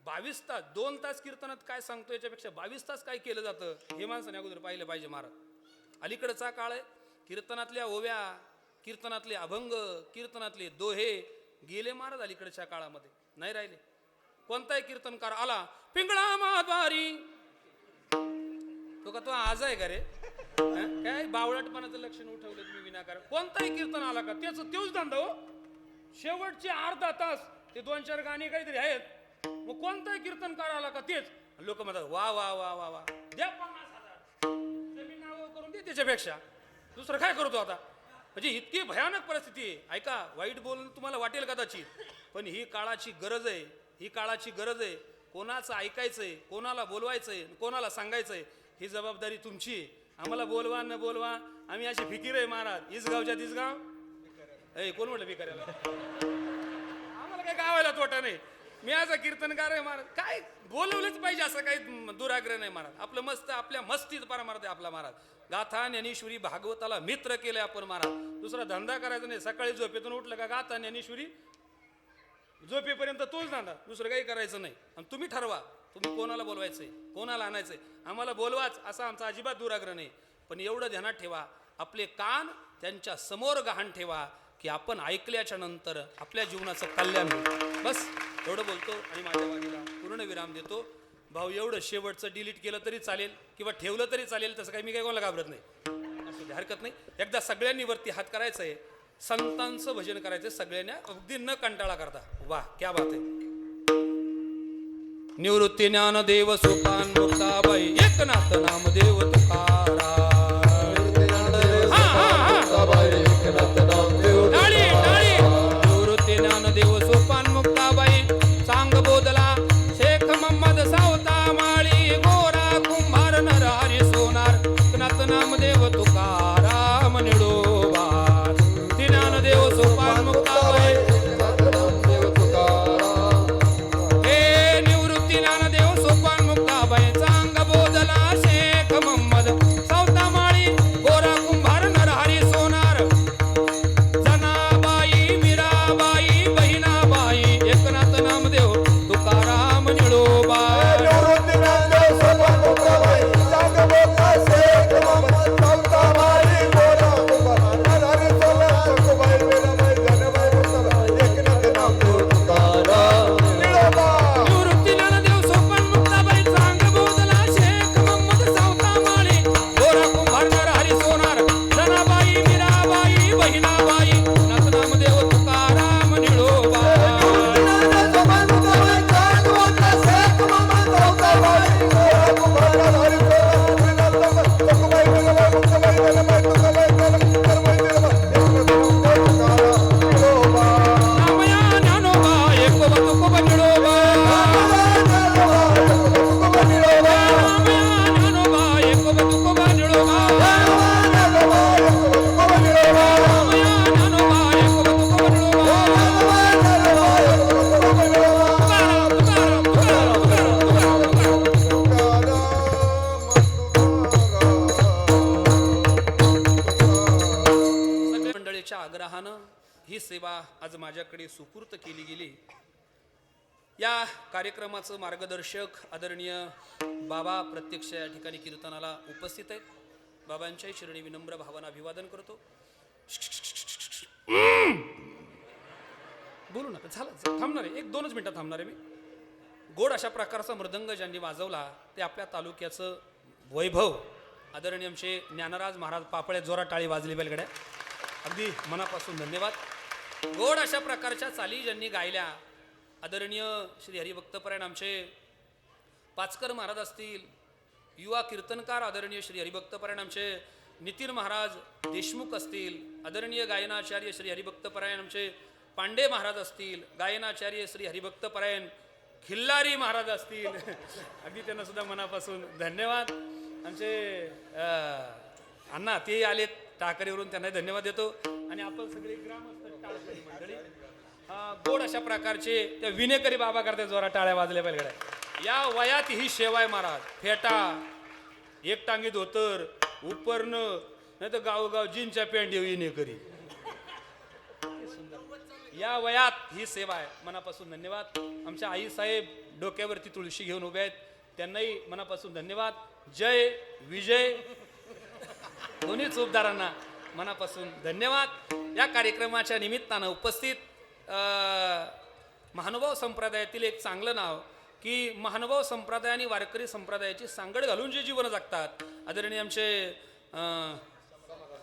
22 तास 2 तास कीर्तनात काय सांगतो याच्यापेक्षा 22 तास काय केलं जातं हे माणसाने अगोदर पाहिलं पाहिजे महाराज. अलीकडचा काळ आहे, कीर्तनातल्या ओव्या, कीर्तनातले अभंग, कीर्तनातले दोहे गेले महाराज. अलीकडच्या काळामध्ये नाही राहिले. कोणताही कीर्तनकार आला, पिंगळा महाद्वारी, तो का तो आज आहे का रे, काय बावळटपणाचं लक्षण उठवलं तुम्ही विनाकारण. कोणताही कीर्तन आला का तेच धंदा हो. शेवटचे अर्धा तास ते 2-4 गाणी काहीतरी आहेत, मग कोणताही कीर्तनकार आला का तेच. लोक म्हणतात वा वा वा वा वा, द्या 50,000 जमीन नाव करून दे, त्याच्यापेक्षा दुसरं काय करतो आता. म्हणजे इतकी भयानक परिस्थिती आहे. ऐका, वाईट बोलणं तुम्हाला वाटेल कदाचित, पण ही काळाची गरज आहे. ही काळाची गरज आहे. कोणाचं ऐकायचंय, कोणाला बोलवायचंय, कोणाला सांगायचंय, ही जबाबदारी तुमची आहे. आम्हाला बोलवा न बोलवा, आम्ही अशी फिकीर आहे महाराज. इसगावच्या तिसगाव कोण म्हटलं भिकाऱ्याला, आम्हाला काय गावायला तोटा नाही. मी असा कीर्तनकार आहे महाराज, काय बोलवलंच पाहिजे असं काही दुराग्रह नाही महाराज. आपलं मस्त आपल्या मस्तीत परमार्थ आहे आपला महाराज. गाथा ज्ञानेश्वरी भागवताला मित्र केले आपण महाराज. दुसरा धंदा करायचा नाही. सकाळी झोपेतून उठलं का गाथा ज्ञानेश्वरी झोपेपर्यंत तोच धंदा, दुसरं काही करायचं नाही. आणि तुम्ही ठरवा तुम्ही कोणाला बोलवायचंय, कोणाला आणायचंय. आम्हाला बोलवाच असा आमचा अजिबात दुराग्रह नाही. पण एवढं ध्यानात ठेवा, आपले कान त्यांच्या समोर गहाण ठेवा की आपण ऐकल्याच्या नंतर आपल्या जीवनाचं कल्याण होईल. बस एवढं बोलतो आणि माझ्या वाणीला पूर्ण विराम देतो. भाऊ एवढं शेवटचं डिलीट केलं तरी चालेल किंवा ठेवलं तरी चालेल, तसं काही मी काही कोणाला घाबरत नाही, असं हरकत नाही. एकदा सगळ्यांनी वरती हात करायचं आहे, संतांचं भजन करायचं सगळ्यांना, अगदी न कंटाळा करता. वा क्या बात आहे. निवृत्ती ज्ञानदेव सोपान मुक्ताबाई एकनाथ नामदेव तुकाराम. निवृत्ती ज्ञानदेव सोपान मुक्ताबाई सांग बोधला शेख मोहम्मद सावता माळी गोरा कुंभार नरहरी सोनार एकनाथ नामदेव तुकाराम निडोबा. ज्ञानदेव सोपान मुक्ताबाई ही सेवा आज माझ्याकडे सुपूर्त केली गेली. या कार्यक्रमाचं मार्गदर्शक आदरणीय बाबा प्रत्यक्ष या ठिकाणी कीर्तनाला उपस्थित आहेत. बाबांच्याही चरणी विनम्र भावानं अभिवादन करतो. बोलू नका, झालं, थांबणार आहे, 1-2 मिनिटं थांबणार आहे मी. गोड अशा प्रकारचा मृदंग ज्यांनी वाजवला ते आपल्या तालुक्याचं वैभव आदरणीय आमचे ज्ञानराज महाराज पापळे, जोरात टाळी वाजली बेलगड्या, अगदी मनापासून धन्यवाद. गोड अशा प्रकारच्या चाली ज्यांनी गायल्या आदरणीय श्री हरिभक्तपरायण आमचे पाचकर महाराज असतील, युवा कीर्तनकार आदरणीय श्री हरिभक्तपरायण आमचे नितीन महाराज देशमुख असतील, आदरणीय गायनाचार्य श्री हरिभक्तपरायण आमचे पांडे महाराज असतील, गायनाचार्य श्री हरिभक्तपरायण खिल्लारी महाराज असतील, अगदी त्यांना सुद्धा मनापासून धन्यवाद. आमचे अण्णा ते आले टाकरीवरून, त्यांना धन्यवाद देतो. आणि आपण सगळे ग्रामस्थ टाळकरी मंडळी गोड अशा प्रकारचे त्या विनेकरी बाबा करते, जोरा टाळ्या वाजल्या पाहिजे. या वयात ही शेवाय महाराज, फेटा, एक टांगी धोतर, उपरणं, नाही तर गावोगाव जीनच्या पॅन्ट विनेकरी, या वयात ही सेवा आहे. मनापासून धन्यवाद. आमच्या आई साहेब डोक्यावरती तुळशी घेऊन उभे आहेत, त्यांनाही मनापासून धन्यवाद. जय विजय दोन्ही चोपदारांना मनापासून धन्यवाद. या कार्यक्रमाच्या निमित्तानं उपस्थित महानुभाव संप्रदायातील एक चांगलं नाव की महानुभाव संप्रदाय आणि वारकरी संप्रदायाची सांगड घालून जे जीवन जगतात आदरणीय आमचे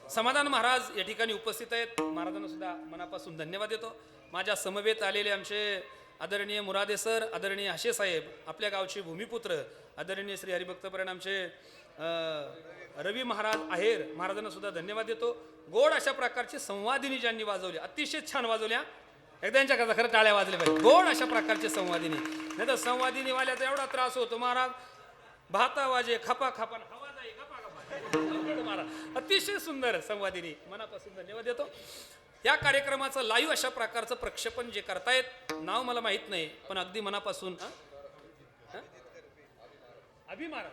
समाधान महाराज या ठिकाणी उपस्थित आहेत. महाराजांना सुद्धा मनापासून धन्यवाद देतो. माझ्या समवेत आलेले आमचे आदरणीय मुरादे सर, आदरणीय आशे साहेब, आपल्या गावचे भूमिपुत्र आदरणीय श्री हरिभक्तपरायण आमचे रवी महाराज आहेर, महाराजांना सुद्धा धन्यवाद देतो. गोड अशा प्रकारची संवादिनी ज्यांनी वाजवली, अतिशय छान वाजवल्या, एकदा यांच्याकरता खरं टाळ्या वाजल्या पाहिजे. गोड अशा प्रकारचे संवादिनी, नाही तर संवादिनी वाल्याचा एवढा त्रास होतो महाराज, भाता वाजे खपा खपा हवा जाई खपा खपा महाराज, अतिशय सुंदर संवादिनी, मनापासून धन्यवाद देतो. या कार्यक्रमाचं लाईव्ह अशा प्रकारचं प्रक्षेपण जे करतायत, नाव मला माहित नाही, पण अगदी मनापासून अभि महाराज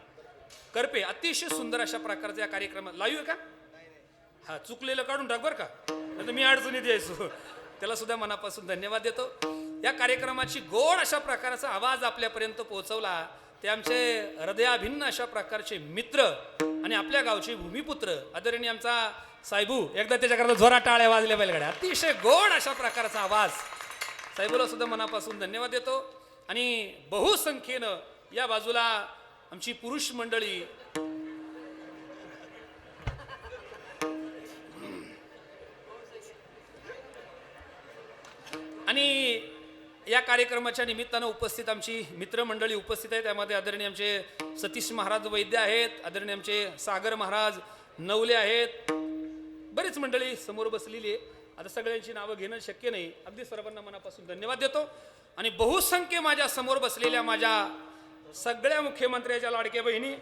करपे, अतिशय सुंदर अशा प्रकारचा या कार्यक्रमात लाईव्ह आहे का? हा, चुकलेलं काढून टाक बरं का, नाही तर मी अडचणीत यायचो. त्याला सुद्धा मनापासून धन्यवाद देतो. या कार्यक्रमाची गोड अशा प्रकारचा आवाज आपल्यापर्यंत पोहोचवला ते आमचे हृदयाभिन्न अशा प्रकारचे मित्र आणि आपल्या गावचे भूमिपुत्र आदरणीय आमचा साहेबू, एकदा त्याच्याकरता जोरात टाळ्या वाजल्या पाहिजे. अतिशय गोड अशा प्रकारचा आवाज, साहेबूला सुद्धा मनापासून धन्यवाद देतो. आणि बहुसंख्येनं या बाजूला आमची पुरुष मंडळी, आणि या कार्यक्रमाच्या निमित्तानं उपस्थित आमची मित्रमंडळी उपस्थित आहे. त्यामध्ये आदरणीय आमचे सतीश महाराज वैद्य आहेत, आदरणीय आमचे सागर महाराज नवले आहेत, बरीच मंडळी समोर बसलेली आहे. आता सगळ्यांची नावं घेणं शक्य नाही, अगदी सर्वांना मनापासून धन्यवाद देतो. आणि बहुसंख्य माझ्या समोर बसलेल्या माझ्या सगळ्या मुख्यमंत्र्याच्या लाडक्या बहिणी,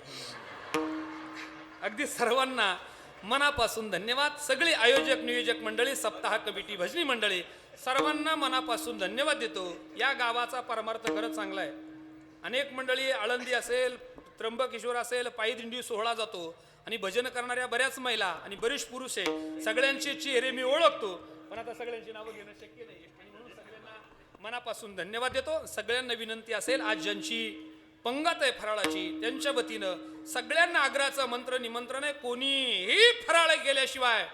अगदी सर्वांना मनापासून धन्यवाद. सगळे आयोजक नियोजक मंडळी, सप्ताह कमिटी, भजनी मंडळी, सर्वांना मनापासून धन्यवाद देतो. या गावाचा परमार्थ खरंच चांगला आहे. अनेक मंडळी, आळंदी असेल, त्र्यंबकेश्वर असेल, पायी दिंडी सोहळा जातो आणि भजन करणाऱ्या बऱ्याच महिला आणि बरेच पुरुष आहे, सगळ्यांचे चेहरे मी ओळखतो, पण आता सगळ्यांची नावं घेणं शक्य नाही, आणि म्हणून सगळ्यांना मनापासून धन्यवाद देतो. सगळ्यांना विनंती असेल, आज ज्यांची पंगत आहे फराळाची, त्यांच्या वतीनं सगळ्यांना आग्रहाचं मंत्र निमंत्रण आहे, कोणीही फराळ गेल्याशिवाय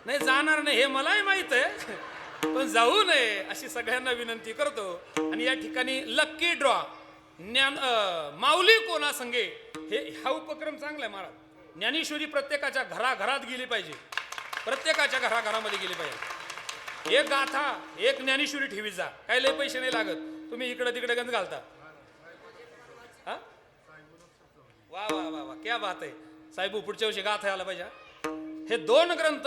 नाही जाणार नाही, हे मलाही माहित आहे, पण जाऊ नये अशी सगळ्यांना विनंती करतो. आणि या ठिकाणी लक्की ड्रॉ ज्ञान माऊली कोणा संगे, हा उपक्रम चांगला आहे महाराज. ज्ञानेश्वरी प्रत्येकाच्या घराघरात गेली पाहिजे, प्रत्येकाच्या घराघरामध्ये गेली पाहिजे. एक गाथा, एक ज्ञानेश्वरी ठेवी जा, काही लय पैसे नाही लागत, तुम्ही इकडे तिकडे गंज घालता. हा, वा वा वा वा, क्या बात आहे साहेब, पुढच्या वर्षी गाथा आला पाहिजे. हे 2 ग्रंथ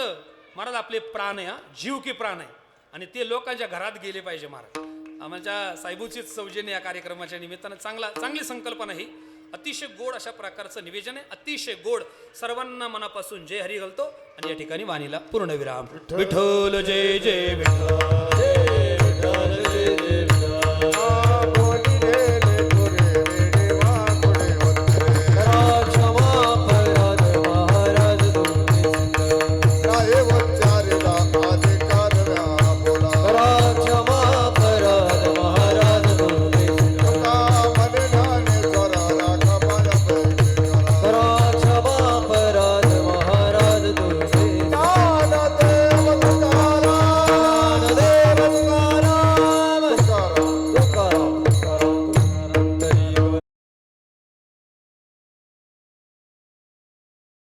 महाराज आपले प्राण आहे, जीव की प्राण आहे, आणि ते लोकांच्या घरात गेले पाहिजे महाराज. आमच्या साहेबूचीच सौजन्य या कार्यक्रमाच्या निमित्तानं चांगली संकल्पना ही. अतिशय गोड अशा प्रकारचं निवेदन आहे, अतिशय गोड. सर्वांना मनापासून जय हरी घालतो आणि या ठिकाणी वाणीला पूर्णविराम. विठ्ठल जय जय विठ्ठल.